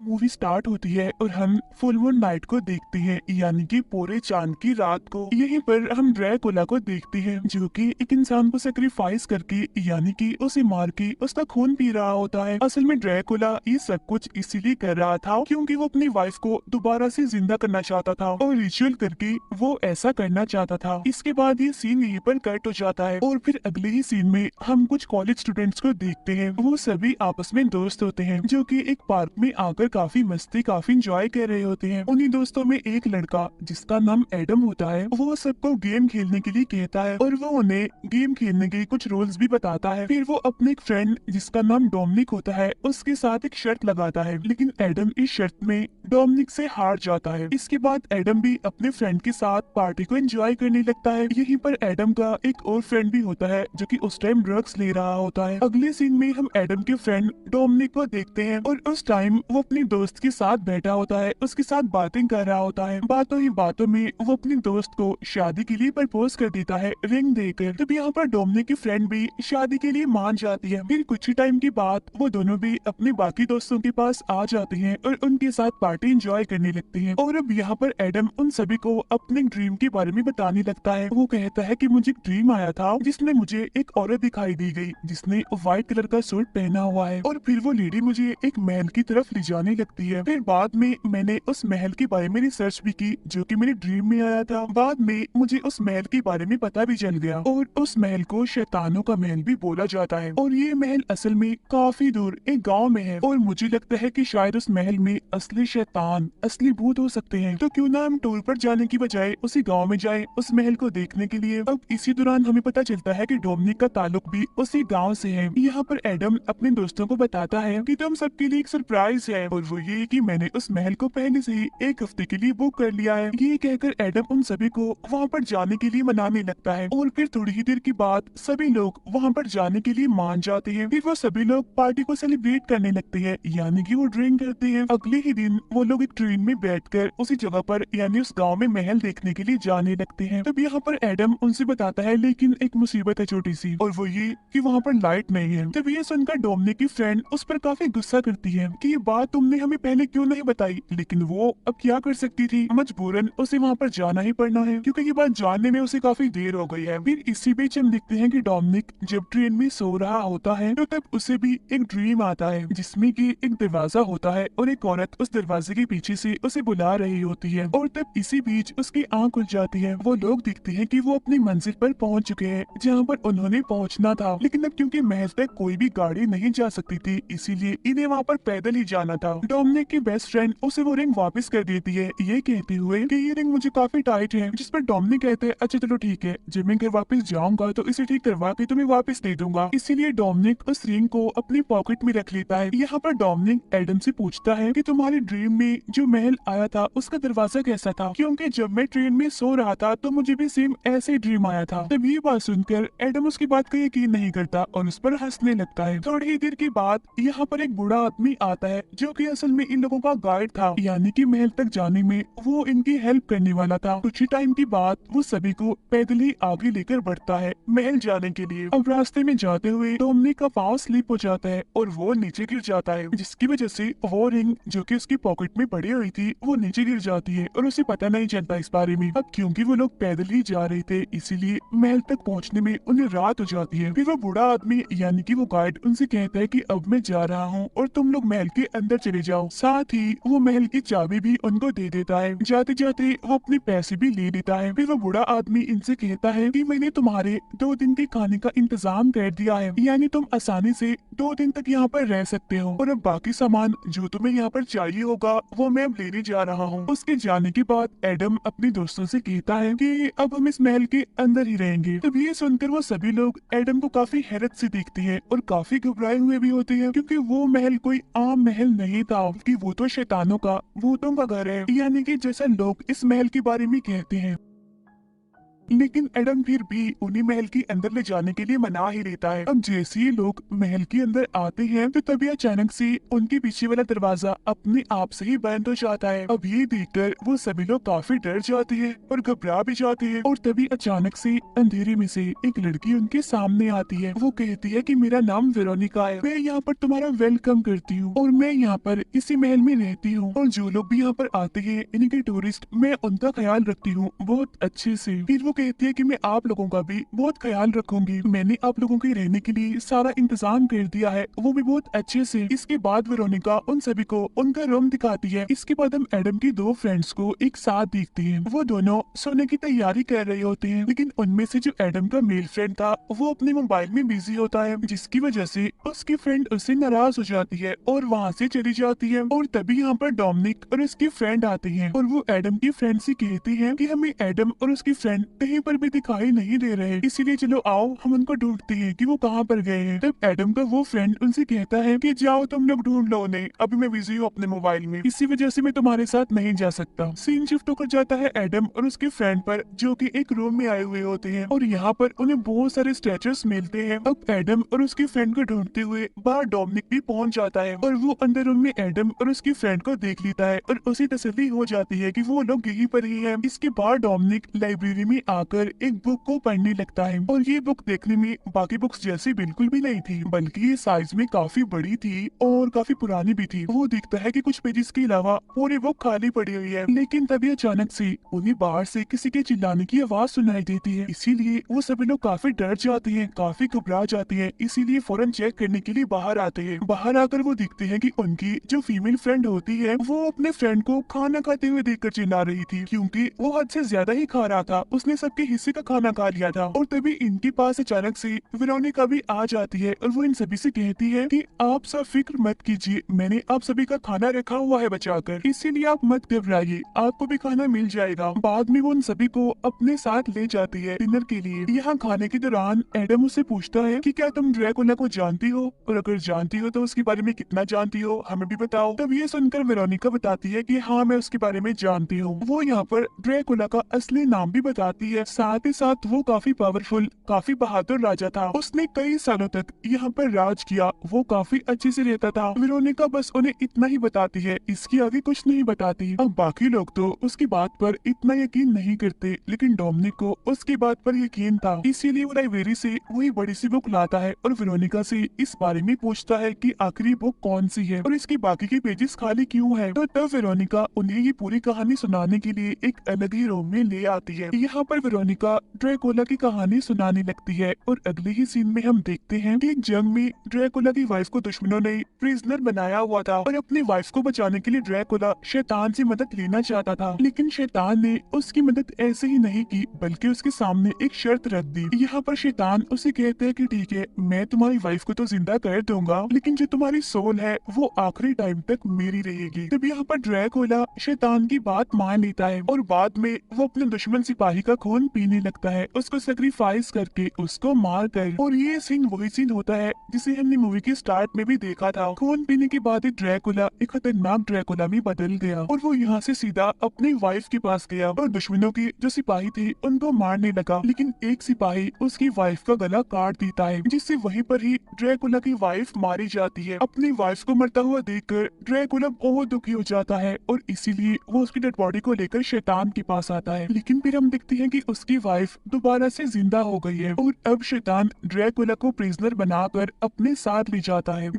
मूवी स्टार्ट होती है और हम फुल मून नाइट को देखते हैं, यानी कि पूरे चांद की रात को। यहीं पर हम ड्रैकुला को देखते हैं, जो कि एक इंसान को सेक्रीफाइस करके, यानी कि उसे मार के उसका खून पी रहा होता है। असल में ड्रैकुला ये सब कुछ इसीलिए कर रहा था क्योंकि वो अपनी वाइफ को दोबारा से जिंदा करना चाहता था और रिचुअल करके वो ऐसा करना चाहता था। इसके बाद ये सीन यहीं पर कट हो जाता है और फिर अगले ही सीन में हम कुछ कॉलेज स्टूडेंट्स को देखते हैं। वो सभी आपस में दोस्त होते हैं, जो कि एक पार्क में आकर काफी मस्ती, काफी इंजॉय कर रहे होते हैं। उन्हीं दोस्तों में एक लड़का जिसका नाम एडम होता है, वो सबको गेम खेलने के लिए कहता है और वो उन्हें गेम खेलने के कुछ रूल्स भी बताता है। फिर वो अपने एक फ्रेंड जिसका नाम डोमिनिक होता है उसके साथ एक शर्त लगाता है, लेकिन एडम इस शर्त में डोमिनिक से हार जाता है। इसके बाद एडम भी अपने फ्रेंड के साथ पार्टी को एंजॉय करने लगता है। यहीं पर एडम का एक और फ्रेंड भी होता है जो कि उस टाइम ड्रग्स ले रहा होता है। अगले सीन में हम एडम के फ्रेंड डोमिनिक को देखते हैं और उस टाइम वो अपनी दोस्त के साथ बैठा होता है, उसके साथ बातें कर रहा होता है। बातों ही बातों में वो अपनी दोस्त को शादी के लिए प्रपोज कर देता है रिंग देकर। तब यहाँ पर डोमिनिक की फ्रेंड भी शादी के लिए मान जाती है। फिर कुछ ही टाइम के बाद वो दोनों भी अपने बाकी दोस्तों के पास आ जाते हैं और उनके साथ पार्टी एंजॉय करने लगते हैं। और अब यहाँ पर एडम उन सभी को अपने ड्रीम के बारे में बताने लगता है। वो कहता है कि मुझे एक ड्रीम आया था जिसमें मुझे एक औरत दिखाई दी गई जिसने व्हाइट कलर का सूट पहना हुआ है और फिर वो लेडी मुझे एक महल की तरफ ले जाने आने लगती है। फिर बाद में मैंने उस महल के बारे में रिसर्च भी की जो कि मेरे ड्रीम में आया था। बाद में मुझे उस महल के बारे में पता भी चल गया और उस महल को शैतानों का महल भी बोला जाता है और ये महल असल में काफी दूर एक गाँव में है और मुझे लगता है कि शायद उस महल में असली शैतान, असली भूत हो सकते हैं। तो क्यों ना हम टूर पर जाने की बजाय उसी गाँव में जाए उस महल को देखने के लिए। अब इसी दौरान हमें पता चलता है कि डोमिनिक का ताल्लुक भी उसी गाँव से है। यहाँ पर एडम अपने दोस्तों को बताता है कि तुम सबके लिए एक सरप्राइज है और वो ये कि मैंने उस महल को पहले से ही एक हफ्ते के लिए बुक कर लिया है। ये कहकर एडम उन सभी को वहाँ पर जाने के लिए मनाने लगता है और फिर थोड़ी ही देर के बाद सभी लोग वहाँ पर जाने के लिए मान जाते हैं। फिर वो सभी लोग पार्टी को सेलिब्रेट करने लगते हैं, यानी कि वो ड्रिंक करते हैं। अगले ही दिन वो लोग एक ट्रेन में बैठकर उसी जगह पर यानी उस गाँव में महल देखने के लिए जाने लगते हैं। तब यहाँ पर एडम उनसे बताता है लेकिन एक मुसीबत है छोटी सी, और वो ये कि वहाँ पर लाइट नहीं है। तब ये सुनकर डोमिनिक की फ्रेंड उस पर काफी गुस्सा करती है कि ये बात तुमने हमें पहले क्यों नहीं बताई, लेकिन वो अब क्या कर सकती थी, मजबूरन उसे वहाँ पर जाना ही पड़ना है क्योंकि ये बात जानने में उसे काफी देर हो गई है। फिर इसी बीच हम देखते हैं कि डोमिनिक जब ट्रेन में सो रहा होता है तो तब उसे भी एक ड्रीम आता है जिसमें कि एक दरवाजा होता है और एक औरत उस दरवाजे के पीछे से उसे बुला रही होती है और तब इसी बीच उसकी आंख खुल जाती है। वो लोग दिखते हैं कि वो अपनी मंजिल पर पहुंच चुके हैं जहां पर उन्होंने पहुंचना था, लेकिन अब क्योंकि महल तक कोई भी गाड़ी नहीं जा सकती थी इसीलिए इन्हें वहां पर पैदल ही जाना था। डोमिनिक की बेस्ट फ्रेंड उसे वो रिंग वापस कर देती है ये कहते हुए कि ये रिंग मुझे काफी टाइट है, जिस पर डोमिनिक कहते हैं अच्छा चलो ठीक है, जब मैं घर वापस जाऊंगा तो इसे ठीक करवा के तुम्हें वापस दे दूंगा। इसीलिए डोमिनिक उस रिंग को अपनी पॉकेट में रख लेता है। यहाँ पर डोमिनिक एडम से पूछता है कि तुम्हारे ड्रीम में जो महल आया था उसका दरवाजा कैसा था, क्योंकि जब मैं ट्रेन में सो रहा था तो मुझे भी सेम ऐसे ड्रीम आया था। तब ये बात सुनकर एडम उसकी बात का यकीन नहीं करता और उस पर हंसने लगता है। थोड़ी ही देर के बाद यहाँ पर एक बूढ़ा आदमी आता है जो कि असल में इन लोगों का गाइड था, यानी कि महल तक जाने में वो इनकी हेल्प करने वाला था। कुछ ही टाइम के बाद वो सभी को पैदल ही आगे लेकर बढ़ता है महल जाने के लिए। अब रास्ते में जाते हुए डोमिनिक का पाँव स्लिप हो जाता है और वो नीचे गिर जाता है, जिसकी वजह से वो रिंग जो कि उसकी पॉकेट में पड़ी हुई थी वो नीचे गिर जाती है और उसे पता नहीं चलता इस बारे में। अब क्योंकि वो लोग पैदल ही जा रहे थे इसीलिए महल तक पहुंचने में उन्हें रात हो जाती है। फिर वो बूढ़ा आदमी यानी कि वो गाइड उनसे कहता है कि अब मैं जा रहा हूँ और तुम लोग महल के अंदर चले जाओ। साथ ही वो महल की चाबी भी उनको दे देता है। जाते जाते वो अपने पैसे भी ले लेता है। फिर वो बूढ़ा आदमी इनसे कहता है कि मैंने तुम्हारे 2 दिन के खाने का इंतजाम कर दिया है, यानी तुम आसानी से 2 दिन तक यहाँ पर रह सकते हो और अब बाकी सामान जो तुम्हें यहाँ पर चाहिए होगा वो मैं अब लेने जा रहा हूँ। उसके जाने के बाद एडम अपने दोस्तों से कहता है कि अब हम इस महल के अंदर ही रहेंगे। तब ये सुनकर वो सभी लोग एडम को काफी हैरत से देखते हैं और काफी घबराए हुए भी होते हैं क्योंकि वो महल कोई आम महल नहीं था कि वो तो शैतानों का, भूतों का घर है, यानी कि जैसा लोग इस महल के बारे में कहते हैं। लेकिन एडम फिर भी उन्हें महल के अंदर ले जाने के लिए मना ही लेता है। अब जैसे ही लोग महल के अंदर आते हैं तो तभी अचानक से उनके पीछे वाला दरवाजा अपने आप से ही बंद हो जाता है। अब ये देखकर वो सभी लोग काफी डर जाते हैं और घबरा भी जाते हैं और तभी अचानक से अंधेरे में से एक लड़की उनके सामने आती है। वो कहती है कि मेरा नाम वेरोनिका है, मैं यहाँ पर तुम्हारा वेलकम करती हूँ और मैं यहाँ पर इसी महल में रहती हूँ और जो लोग भी यहाँ पर आते हैं इनके टूरिस्ट, मैं उनका ख्याल रखती हूँ बहुत अच्छे से। फिर वो कहती है कि मैं आप लोगों का भी बहुत ख्याल रखूंगी, मैंने आप लोगों के रहने के लिए सारा इंतजाम कर दिया है, वो भी बहुत अच्छे से। इसके बाद वेरोनिका उन सभी को उनका रूम दिखाती है। इसके बाद हम एडम की 2 फ्रेंड्स को एक साथ देखते हैं। वो दोनों सोने की तैयारी कर रहे होते हैं, लेकिन उनमें से जो एडम का मेल फ्रेंड था वो अपने मोबाइल में बिजी होता है, जिसकी वजह से उसकी फ्रेंड उससे नाराज हो जाती है और वहाँ से चली जाती है। और तभी यहाँ पर डोमिनिक और उसकी फ्रेंड आते हैं और वो एडम की फ्रेंड से कहती है कि हमें एडम और उसकी फ्रेंड कहीं पर भी दिखाई नहीं दे रहे, इसीलिए चलो आओ हम उनको ढूंढते हैं कि वो कहाँ पर गए हैं। तब एडम का वो फ्रेंड उनसे कहता है कि जाओ तुम लोग ढूंढ लो उन्हें, अभी मैं बिजी हूँ अपने मोबाइल में, इसी वजह से मैं तुम्हारे साथ नहीं जा सकता। सीन शिफ्ट होकर जाता है एडम और उसके फ्रेंड पर जो कि एक रूम में आए हुए होते हैं और यहाँ पर उन्हें बहुत सारे स्ट्रेचर्स मिलते हैं। अब एडम और उसके फ्रेंड को ढूंढते हुए बाहर डोमिनिक भी पहुंच जाता है और वो अंदर रूम में एडम और उसकी फ्रेंड को देख लेता है और उसी तसल्ली हो जाती है कि वो लोग यहीं पर ही है। इसके बाद डोमिनिक लाइब्रेरी में आकर एक बुक को पढ़ने लगता है और ये बुक देखने में बाकी बुक्स जैसी बिल्कुल भी नहीं थी, बल्कि ये साइज में काफी बड़ी थी और काफी पुरानी भी थी। वो देखता है कि कुछ पेजेस के अलावा पूरी बुक खाली पड़ी हुई है, लेकिन तभी अचानक से उन्हें बाहर से किसी के चिल्लाने की आवाज सुनाई देती है। इसीलिए वो सभी लोग काफी डर जाते हैं, काफी घबरा जाते हैं, इसीलिए फौरन चेक करने के लिए बाहर आते हैं। बाहर आकर वो देखते हैं कि उनकी जो फीमेल फ्रेंड होती है वो अपने फ्रेंड को खाना खाते हुए देखकर चिल्ला रही थी, क्योंकि वो हद से ज्यादा ही खा रहा था। उसने सबके हिस्से का खाना खा लिया था और तभी इनके पास अचानक से वेरोनिका भी आ जाती है और वो इन सभी से कहती है कि आप सब फिक्र मत कीजिए, मैंने आप सभी का खाना रखा हुआ है बचाकर, इसीलिए आप मत घबराइए, आपको भी खाना मिल जाएगा। बाद में वो उन सभी को अपने साथ ले जाती है डिनर के लिए। यहाँ खाने के दौरान एडम उससे पूछता है कि क्या तुम ड्रैकुला को जानती हो, और अगर जानती हो तो उसके बारे में कितना जानती हो, हमें भी बताओ। तब ये सुनकर वेरोनिका बताती है कि हाँ, मैं उसके बारे में जानती हूँ। वो यहाँ पर ड्रैकुला का असली नाम भी बताती है। साथ ही साथ वो काफी पावरफुल, काफी बहादुर राजा था। उसने कई सालों तक यहाँ पर राज किया, वो काफी अच्छे से रहता था। वेरोनिका बस उन्हें इतना ही बताती है, इसके आगे कुछ नहीं बताती। अब बाकी लोग तो उसकी बात पर इतना यकीन नहीं करते, लेकिन डोमिनिक को उसकी बात पर यकीन था, इसीलिए वो लाइब्रेरी से वही बड़ी सी बुक लाता है और वेरोनिका से इस बारे में पूछता है कि आखिरी बुक कौन सी है और इसकी बाकी के पेजेस खाली क्यों है। तो तब वेरोनिका उन्हें ये पूरी कहानी सुनाने के लिए एक अलग ही रूम में ले आती है। यहाँ पर वेरोनिका ड्रैकुला की कहानी सुनाने लगती है और अगले ही सीन में हम देखते हैं कि एक जंग में ड्रैकुला की वाइफ को दुश्मनों ने प्रिजनर बनाया हुआ था और अपनी वाइफ को बचाने के लिए ड्रैकुला शैतान से मदद लेना चाहता था, लेकिन शैतान ने उसकी मदद ऐसे ही नहीं की, बल्कि उसके सामने एक शर्त रख दी। यहाँ पर शैतान उसे कहते हैं कि ठीक है, मैं तुम्हारी वाइफ को तो जिंदा कर दूंगा, लेकिन जो तुम्हारी सोल है वो आखिरी टाइम तक मेरी रहेगी। तब यहाँ पर ड्रैकुला शैतान की बात मान लेता है और बाद में वो अपने दुश्मन सिपाही का खून पीने लगता है, उसको सेक्रीफाइस करके, उसको मार कर। और ये सीन वही सीन होता है जिसे हमने मूवी के स्टार्ट में भी देखा था। खून पीने के बाद ड्रैकुला एक खतरनाक ड्रैकुला में बदल गया और वो यहाँ से सीधा अपनी वाइफ के पास गया और दुश्मनों की जो सिपाही थे उनको मारने लगा, लेकिन एक सिपाही उसकी वाइफ का गला काट देता है, जिससे वहीं पर ही ड्रैकुला की वाइफ मारी जाती है। अपनी वाइफ को मरता हुआ देखकर ड्रैकुला बहुत दुखी हो जाता है और इसीलिए वो उसकी डेड बॉडी को लेकर शैतान के पास आता है, लेकिन फिर हम देखते हैं कि उसकी वाइफ दोबारा से जिंदा हो गई है और अब शैतान ड्रैकुला को प्रिजनर बनाकर अपने साथ ले जाता है।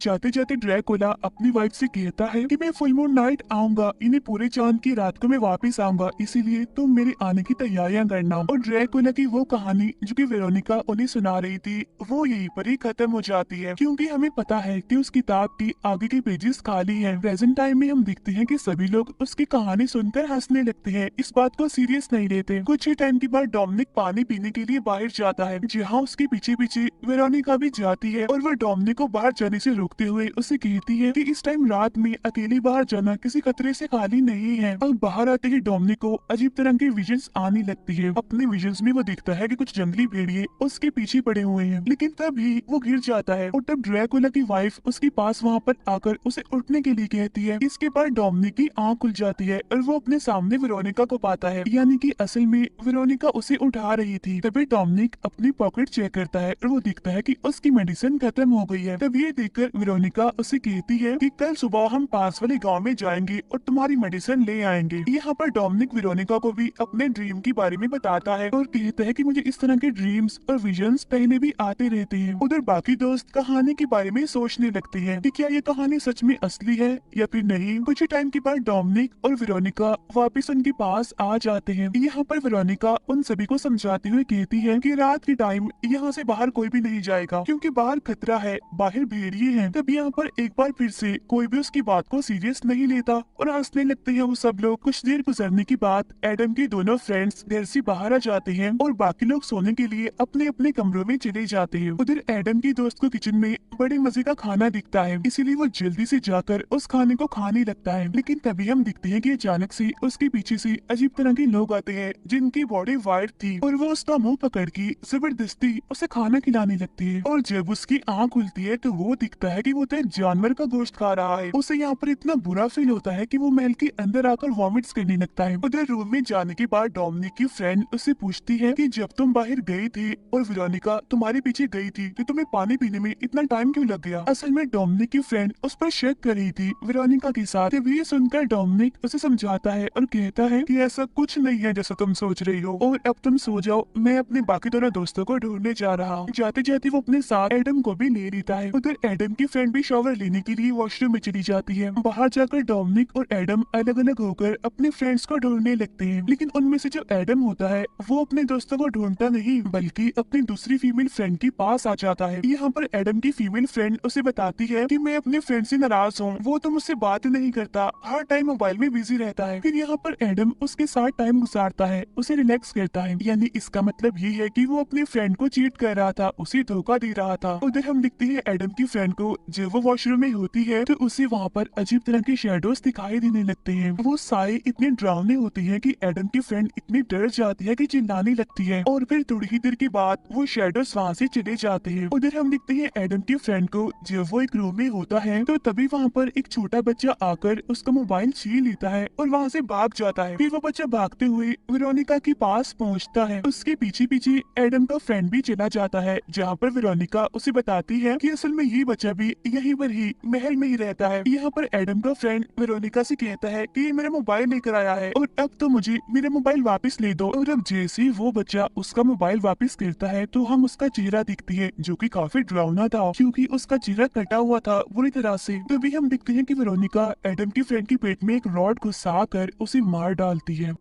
जाते जाते ड्रैकुला अपनी वाइफ से कहता है कि मैं फुल मून नाइट आऊंगा, इन्हें पूरे चांद की रात को मैं वापस आऊंगा, इसीलिए तुम मेरे आने की तैयारियां करना। और ड्रैकुला की वो कहानी जो कि वेरोनिका उन्हें सुना रही थी वो यहीं पर ही खत्म हो जाती है, क्योंकि हमें पता है कि उस किताब की आगे के पेजेस खाली हैं। प्रेजेंट टाइम में हम देखते हैं कि सभी लोग उसकी कहानी सुनकर हंसने लगते हैं, इस बात को सीरियस नहीं लेते। कुछ ही टाइम के बाद डोमिनिक पानी पीने के लिए बाहर जाता है, जहाँ उसके पीछे पीछे वेरोनिका भी जाती है और वो डोमिनिक को बाहर जाने से रोकते हुए उसे कहती है कि इस टाइम रात में अकेले बाहर जाना किसी खतरे से खाली नहीं है। अब बाहर आते ही डोमिनिक को अजीब तरह के विजन्स आने लगती है। अपने विजन्स में वो देखता है कि कुछ जंगली भेड़िए उसके पीछे पड़े हुए हैं, लेकिन तभी वो गिर जाता है और तब ड्रैकुला की वाइफ उसके पास वहाँ पर आकर उसे उठने के लिए कहती है। इसके बाद डोमिनिक की आंख खुल जाती है और वो अपने सामने वेरोनिका को पाता है, यानी कि असल में वेरोनिका उसे उठा रही थी। तभी डोमिनिक अपनी पॉकेट चेक करता है और वो देखता है कि उसकी मेडिसिन खत्म हो गई है। तब ये देखकर वेरोनिका उसे कहती है कि कल सुबह हम पास वाले गांव में जाएंगे और तुम्हारी मेडिसिन ले आएंगे। यहाँ पर डोमिनिक वेरोनिका को भी अपने ड्रीम के बारे में बताता है और कहता है कि मुझे इस तरह के ड्रीम्स और विजन्स पहले भी आते रहते हैं। उधर बाकी दोस्त कहानी के बारे में सोचने लगते हैं कि क्या ये कहानी सच में असली है या फिर नहीं। कुछ ही टाइम के बाद डोमिनिक और वेरोनिका वापस उनके पास आ जाते हैं। यहाँ पर वेरोनिका उन सभी को समझाते हुए कहती है कि रात के टाइम यहाँ से बाहर कोई भी नहीं जाएगा, क्योंकि बाहर खतरा है, बाहर भेड़िए हैं। तब यहाँ पर एक बार फिर से कोई भी उसकी बात को सीरियस नहीं लेता और हंसने लगते हैं वो सब लोग। कुछ देर गुजरने के बाद एडम के दोनों फ्रेंड्स घर से बाहर आ जाते हैं और बाकी लोग सोने के लिए अपने अपने कमरों में चले जाते हैं। उधर एडम की दोस्त को किचन में बड़े मजे का खाना दिखता है, इसीलिए वो जल्दी से जाकर उस खाने को खाने लगता है, लेकिन तभी हम दिखते हैं कि अचानक से उसके पीछे से अजीब तरह के लोग आते हैं जिनकी बॉडी वाइट थी और वो उसका मुंह पकड़ के जबरदस्ती उसे खाना खिलाने लगती है। और जब उसकी आँख खुलती है तो वो दिखता है कि वो तो एक जानवर का गोश्त खा रहा है। उसे यहाँ पर इतना बुरा फील होता है कि वो महल के अंदर आकर वॉमिट्स करने लगता है। उधर रूम में जाने के बाद डोमिनिक की फ्रेंड उससे पूछती है कि जब तुम बाहर गई थी और वेरोनिका तुम्हारे पीछे गई थी तो तुम्हें पानी पीने में इतना टाइम क्यों लग गया। असल में डोमिनिक की फ्रेंड उस पर शक कर रही थी वेरोनिका के साथ। ये सुनकर डोमिनिक उसे समझाता है और कहता है कि ऐसा कुछ नहीं है जैसा तुम सोच रही हो, और अब तुम सो जाओ, मैं अपने बाकी दोनों दोस्तों को ढूंढने जा रहा हूँ। जाते जाते वो अपने साथ एडम को भी ले लेता है। उधर एडम की फ्रेंड भी शॉवर लेने के लिए वॉशरूम में चली जाती है। बाहर जाकर डोमिनिक और एडम अलग अलग होकर अपने फ्रेंड्स को ढूंढने लगते हैं, लेकिन उनमें से जो एडम होता है वो अपने दोस्तों को ढूंढता नहीं बल्कि अपनी दूसरी फीमेल फ्रेंड के पास आ जाता है। यहाँ पर एडम की फीमेल फ्रेंड उसे बताती है कि मैं अपने फ्रेंड से नाराज हूँ, वो तो मुझसे बात नहीं करता, हर टाइम मोबाइल में बिजी रहता है। फिर यहाँ पर एडम उसके साथ टाइम गुजारता है, उसे रिलैक्स करता है। यानी इसका मतलब ये है कि वो अपने फ्रेंड को चीट कर रहा था, उसे धोखा दे रहा था। उधर हम दिखते हैं एडम की फ्रेंड को, जब वो वॉशरूम में होती है तो उसे वहाँ पर अजीब तरह के शेडोज दिखाई देने लगते हैं। वो साए इतने डरावने होते हैं कि एडम की फ्रेंड इतनी डर जाती है कि चिल्लाने लगती है, और फिर थोड़ी ही देर के बाद वो शेडोज वहाँ से चले जाते हैं। उधर हम दिखते हैं एडम की फ्रेंड को, जब वो एक रूम में होता है तो तभी वहाँ पर एक छोटा बच्चा आकर उसका मोबाइल छीन लेता है और वहाँ से भाग जाता है। फिर वो बच्चा भागते हुए वेरोनिका के पास पहुँचता है। उसके पीछे पीछे एडम का फ्रेंड भी चला जाता है, जहाँ पर वेरोनिका उसे बताती है कि असल में ये बच्चा भी यहीं पर ही महल में ही रहता है। यहाँ पर एडम का फ्रेंड वेरोनिका से कहता है कि मेरा मोबाइल लेकर आया है और अब तो मुझे मेरा मोबाइल वापस ले दो। और अब जैसे ही वो बच्चा उसका मोबाइल वापस करता है तो हम उसका चेहरा दिखती है जो कि काफी डरावना था, क्योंकि उसका चेहरा कटा हुआ था बुरी तरह से। तभी हम दिखते हैं कि वेरोनिका एडम की फ्रेंड के पेट में एक रॉड घुसा कर उसे मार डालती है।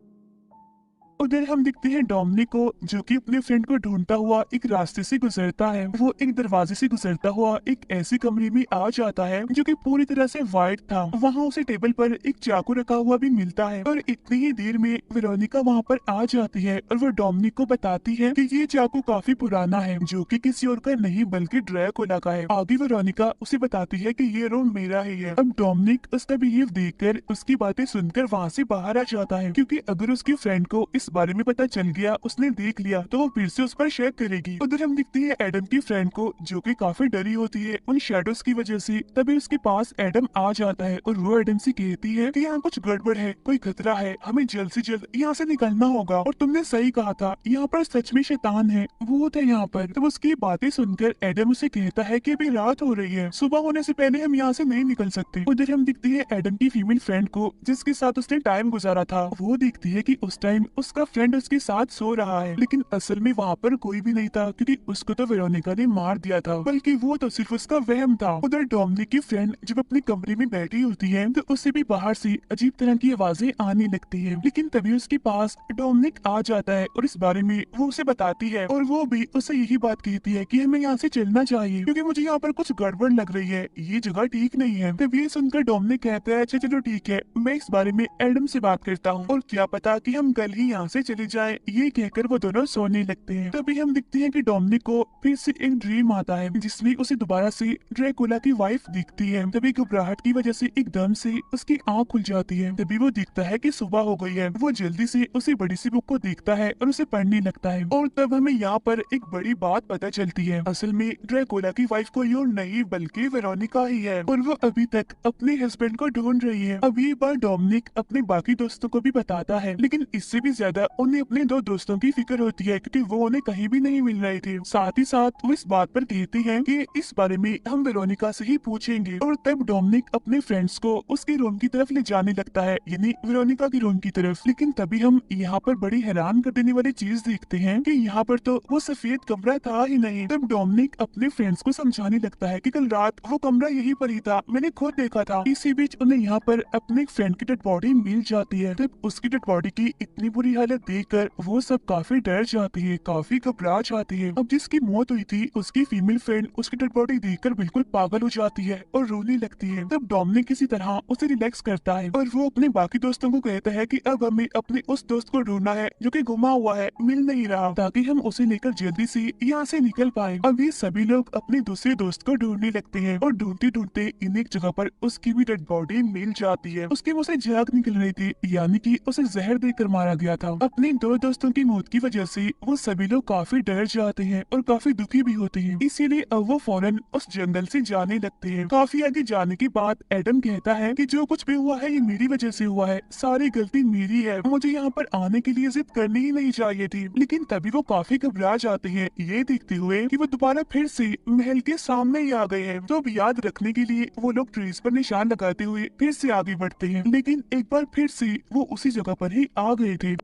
उधर हम दिखते हैं डोमिनिक को, जो कि अपने फ्रेंड को ढूंढता हुआ एक रास्ते से गुजरता है। वो एक दरवाजे से गुजरता हुआ एक ऐसी कमरे में आ जाता है जो कि पूरी तरह से व्हाइट था। वहाँ उसे टेबल पर एक चाकू रखा हुआ भी मिलता है, और इतनी ही देर में वेरोनिका वहाँ पर आ जाती है और वो डोमिनिक को बताती है कि ये चाकू काफी पुराना है, जो कि किसी और का नहीं बल्कि ड्रैकुला का है। आगे वेरोनिका उसे बताती है कि ये रूम मेरा ही है। अब डोमिनिक उसका बिहेव देखकर उसकी बातें सुनकर वहाँ से बाहर आ जाता है, क्योंकि अगर उसकी फ्रेंड को इस बारे में पता चल गया, उसने देख लिया, तो वो फिर से उस पर शक करेगी। उधर हम दिखते हैं एडम की फ्रेंड को, जो कि काफी डरी होती है उन शैडोज की वजह से। तभी उसके पास एडम आ जाता है और वो एडम से कहती है कि यहाँ कुछ गड़बड़ है, कोई खतरा है, हमें जल्द से जल्द यहाँ से निकलना होगा। और तुमने सही कहा था, यहाँ पर सच में शैतान है, भूत है यहाँ पर। तब उसकी बातें सुनकर एडम उसे कहता है कि अभी रात हो रही है, सुबह होने से पहले हम यहाँ से नहीं निकल सकते। उधर हम दिखते हैं एडम की फीमेल फ्रेंड को, जिसके साथ उसने टाइम गुजारा था। वो देखती है कि उस टाइम उसका फ्रेंड उसके साथ सो रहा है, लेकिन असल में वहाँ पर कोई भी नहीं था, क्योंकि उसको तो वेरोनिका ने मार दिया था, बल्कि वो तो सिर्फ उसका वहम था। उधर डोमिनिक की फ्रेंड जब अपने कमरे में बैठी होती है तो उसे भी बाहर से अजीब तरह की आवाजें आने लगती है, लेकिन तभी उसके पास डोमिनिक आ जाता है और इस बारे में वो उसे बताती है, और वो भी उसे यही बात कहती है कि हमें यहाँ से चलना चाहिए, क्योंकि मुझे यहाँ पर कुछ गड़बड़ लग रही है, ये जगह ठीक नहीं है। तब ये सुनकर डोमिनिक कहता है अच्छा चलो ठीक है, मैं इस बारे में एडम से बात करता हूँ, और क्या पता कि हम कल ही यहाँ से चले जाएं। ये कहकर वो दोनों सोने लगते हैं। तभी हम दिखते हैं कि डोमिनिक को फिर से एक ड्रीम आता है, जिसमें उसे दोबारा से ड्रैकुला की वाइफ दिखती है। तभी घबराहट की वजह से एकदम से उसकी आंख खुल जाती है। तभी वो दिखता है कि सुबह हो गई है। वो जल्दी से उसी बड़ी सी बुक को देखता है और उसे पढ़ने लगता है, और तब हमें यहाँ पर एक बड़ी बात पता चलती है। असल में ड्रैकुला की वाइफ कोई और नहीं बल्कि वेरोनिका ही है, और वो अभी तक अपने हस्बैंड को ढूंढ रही है। अब ये बात डोमिनिक अपने बाकी दोस्तों को भी बताता है, लेकिन इससे भी ज्यादा उन्हें अपने दो दोस्तों की फिक्र होती है, क्योंकि वो उन्हें कहीं भी नहीं मिल रहे थे। साथ ही साथ वो इस बात पर कहती हैं कि इस बारे में हम वेरोनिका से ही पूछेंगे। और तब डोमिनिक अपने फ्रेंड्स को उसके रूम की तरफ ले जाने लगता है, यानी वेरोनिका की रूम की तरफ। लेकिन तभी हम यहाँ पर बड़ी हैरान कर देने वाली चीज देखते हैं कि यहाँ पर तो वो सफेद कमरा था ही नहीं। तब डोमिनिक अपने फ्रेंड्स को समझाने लगता है कि कल रात वो कमरा यहीं पर ही था, मैंने खुद देखा था। इसी बीच उन्हें यहाँ पर अपने फ्रेंड की डेड बॉडी मिल जाती है। तब उसकी डेड बॉडी की इतनी बुरी हालत देखकर वो सब काफी डर जाती है, काफी घबरा जाती है। अब जिसकी मौत हुई थी उसकी फीमेल फ्रेंड उसकी डेड बॉडी देखकर बिल्कुल पागल हो जाती है और रोने लगती है। तब डोमिनिक किसी तरह उसे रिलैक्स करता है और वो अपने बाकी दोस्तों को कहता है कि अब हमें अपने उस दोस्त को ढूंढना है जो कि गुमा हुआ है, मिल नहीं रहा, ताकि हम उसे लेकर जल्दी से यहाँ से निकल पाए। अब ये सभी लोग अपने दूसरे दोस्त को ढूंढने लगते हैं, और ढूंढते ढूंढते इन एक जगह पर उसकी भी डेड बॉडी मिल जाती है। उसके मुंह से झाग निकल रही थी, यानी कि उसे जहर देकर मारा गया था। अपने दो दोस्तों की मौत की वजह से वो सभी लोग काफी डर जाते हैं और काफी दुखी भी होते हैं। इसीलिए अब वो फौरन उस जंगल से जाने लगते हैं। काफी आगे जाने के बाद एडम कहता है कि जो कुछ भी हुआ है ये मेरी वजह से हुआ है, सारी गलती मेरी है, मुझे यहाँ पर आने के लिए जिद करनी ही नहीं चाहिए थी। लेकिन तभी वो काफी घबरा जाते हैं ये देखते हुए कि वो दोबारा फिर से महल के सामने ही आ गए हैं। तो अब याद रखने के लिए वो लोग ट्रीज पर निशान लगाते हुए फिर से आगे बढ़ते हैं, लेकिन एक बार फिर से वो उसी जगह पर ही आ गए थे।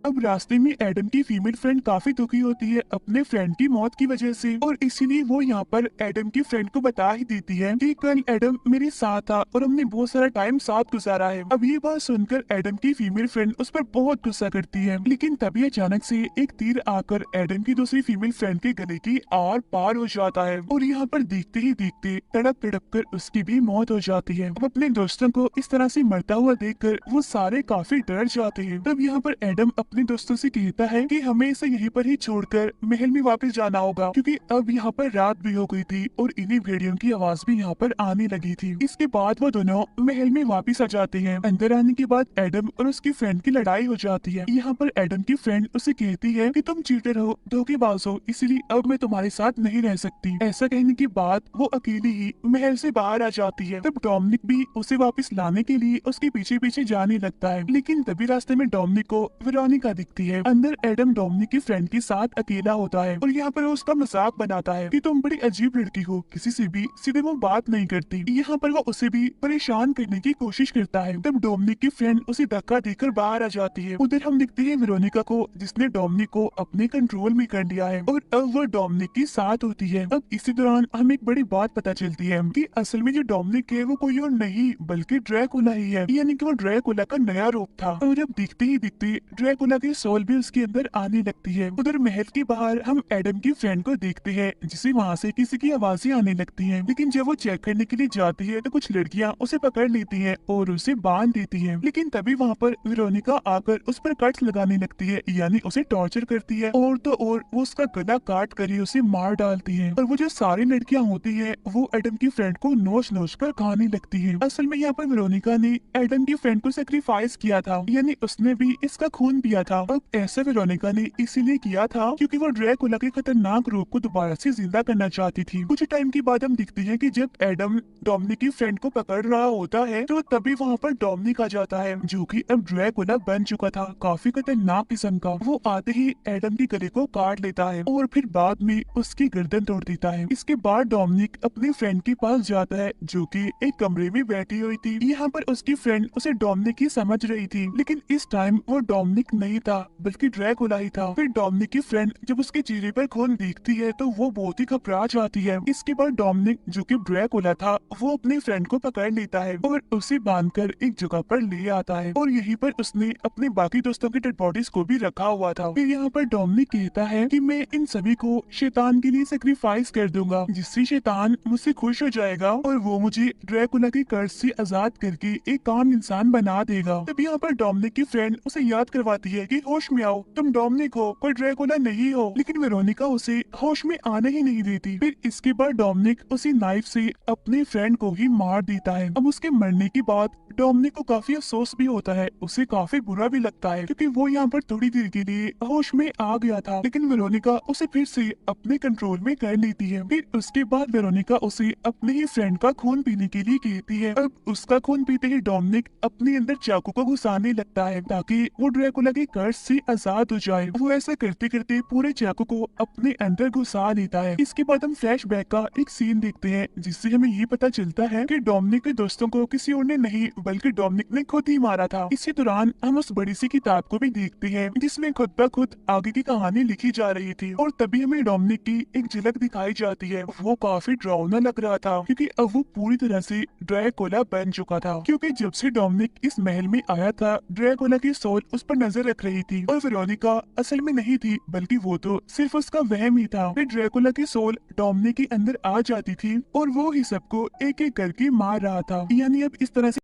अब रास्ते में एडम की फीमेल फ्रेंड काफी दुखी होती है अपने फ्रेंड की मौत की वजह से, और इसीलिए वो यहाँ पर एडम की फ्रेंड को बता ही देती है कि कल एडम मेरे साथ था और हमने बहुत सारा टाइम साथ गुजारा है। अब ये बात सुनकर एडम की फीमेल फ्रेंड उस पर बहुत गुस्सा करती है, लेकिन तभी अचानक से एक तीर आकर एडम की दूसरी फीमेल फ्रेंड के गले की आर पार हो जाता है और यहाँ पर देखते ही देखते तड़प तड़प कर उसकी भी मौत हो जाती है। अब अपने दोस्तों को इस तरह से मरता हुआ देखकर वो सारे काफी डर जाते हैं। तब यहाँ पर एडम अपने दोस्तों से कहता है कि हमें इसे यहीं पर ही छोड़कर महल में वापस जाना होगा, क्योंकि अब यहाँ पर रात भी हो गई थी और इन्हीं भेड़ियों की आवाज भी यहाँ पर आने लगी थी। इसके बाद वो दोनों महल में वापस आ जाते हैं। अंदर आने के बाद एडम और उसकी फ्रेंड की लड़ाई हो जाती है। यहाँ पर एडम की फ्रेंड उसे कहती है कि तुम चीटर हो, धोखेबाज हो, इसलिए अब मैं तुम्हारे साथ नहीं रह सकती। ऐसा कहने के बाद वो अकेली ही महल से बाहर आ जाती है। तब डोमिनिक भी उसे वापस लाने के लिए उसके पीछे पीछे जाने लगता है, लेकिन तभी रास्ते में डोमिनिक को वेरोनिका दिखती है। अंदर एडम डोमिनिक की फ्रेंड के साथ अकेला होता है और यहाँ पर वो उसका मजाक बनाता है कि तुम बड़ी अजीब लड़की हो, किसी से भी सीधे वो बात नहीं करती। यहाँ पर वो उसे भी परेशान करने की कोशिश करता है। तब डोमिनिक की फ्रेंड उसे धक्का देकर बाहर आ जाती है। उधर हम देखते हैं वेरोनिका को, जिसने डोमिनिक को अपने कंट्रोल में कर लिया है और अब वो डोमिनिक के साथ होती है। अब इसी दौरान हमें एक बड़ी बात पता चलती है कि असल में जो डोमिनिक है वो कोई और नहीं बल्कि ड्रैकुला ही है, यानी कि वो ड्रैकुला का नया रूप था। और अब दिखते ही दिखते ड्रैकुला की सोल भी उसके अंदर आने लगती है। उधर महल के बाहर हम एडम की फ्रेंड को देखते हैं, जिसे वहाँ से किसी की आवाजें आने लगती हैं। लेकिन जब वो चेक करने के लिए जाती है तो कुछ लड़कियाँ उसे पकड़ लेती हैं और उसे बांध देती हैं। लेकिन तभी वहाँ पर वेरोनिका आकर उस पर कट्स लगाने लगती है, यानी उसे टॉर्चर करती है, और तो और वो उसका गला काट कर ही उसे मार डालती है। और वो जो सारी लड़कियाँ होती है वो एडम की फ्रेंड को नोच नोच कर खाने लगती है। असल में यहाँ पर वेरोनिका ने एडम की फ्रेंड को सेक्रीफाइस किया था, यानी उसने भी इसका खून पिया था। अब ऐसा वेरोनिका ने इसीलिए किया था क्योंकि वो ड्रैकुला के खतरनाक रूप को दोबारा से जिंदा करना चाहती थी। कुछ टाइम के बाद हम दिखते हैं कि जब एडम डोमिनिक की फ्रेंड को पकड़ रहा होता है तो तभी वहाँ पर डोमिनिक आ जाता है, जो कि अब ड्रैकुला बन चुका था, काफी खतरनाक किस्म का। वो आते ही एडम के गले को काट लेता है और फिर बाद में उसकी गर्दन तोड़ देता है। इसके बाद डोमिनिक अपनी फ्रेंड के पास जाता है, जो कि एक कमरे में बैठी हुई थी। यहाँ पर उसकी फ्रेंड उसे डोमिनिक ही समझ रही थी, लेकिन इस टाइम वो डोमिनिक नहीं था बल्कि ड्रैकुला ही था। फिर डोमिनिक की फ्रेंड जब उसके चेहरे पर खून देखती है तो वो बहुत ही घबरा जाती है। इसके बाद डोमिनिक, जो कि ड्रैकुला था, वो अपनी फ्रेंड को पकड़ लेता है और उसे बांधकर एक जगह पर ले आता है और यहीं पर उसने अपने बाकी दोस्तों की डेड बॉडीज को भी रखा हुआ था। फिर यहाँ पर डोमिनिक कहता है कि मैं इन सभी को शैतान के लिए सेक्रीफाइस कर दूंगा, जिससे शैतान मुझसे खुश हो जाएगा और वो मुझे ड्रैकुला के कर्ज से आजाद करके एक काम इंसान बना देगा। तब यहाँ पर डोमिनिक की फ्रेंड उसे याद करवाती है कि होश में आओ, तुम डोमिनिक हो, कोई ड्रैकुला नहीं हो। लेकिन वेरोनिका उसे होश में आने ही नहीं देती। फिर इसके बाद डोमिनिक उसी नाइफ से अपनी फ्रेंड को ही मार देता है। अब उसके मरने के बाद डोमिनिक को काफी अफसोस भी होता है, उसे काफी बुरा भी लगता है क्योंकि वो यहाँ पर थोड़ी देर के लिए होश में आ गया था। लेकिन वेरोनिका उसे फिर से अपने कंट्रोल में कर लेती है। फिर उसके बाद वेरोनिका उसे अपने ही फ्रेंड का खून पीने के लिए कहती है। अब उसका खून पीते ही डोमिनिक अपने अंदर चाकू को घुसाने लगता है ताकि वो ड्रैकुला के कर्ज से आजाद हो जाए। वो ऐसा करते करते पूरे चाकू को अपने अंदर घुसा लेता है। इसके बाद हम फ्लैशबैक का एक सीन देखते हैं, जिससे हमें ये पता चलता है कि डोमिनिक के दोस्तों को किसी और ने नहीं बल्कि डोमिनिक ने खुद ही मारा था। इसी दौरान हम उस बड़ी सी किताब को भी देखते हैं जिसमें खुद ब खुद आगे की कहानी लिखी जा रही थी, और तभी हमें डोमिनिक की एक झलक दिखाई जाती है। वो काफी डरावना लग रहा था क्योंकि अब वो पूरी तरह से ड्रैकुला बन चुका था, क्योंकि जब से डोमिनिक इस महल में आया था ड्रैकुला की सोल उस पर नजर रख रही थी और वेरोनिका असल में नहीं थी बल्कि वो तो सिर्फ उसका वहम ही था। फिर ड्रैकुला की सोल डोमिनिक के अंदर आ जाती थी और वो ही सबको एक एक करके मार रहा था। यानी अब इस तरह से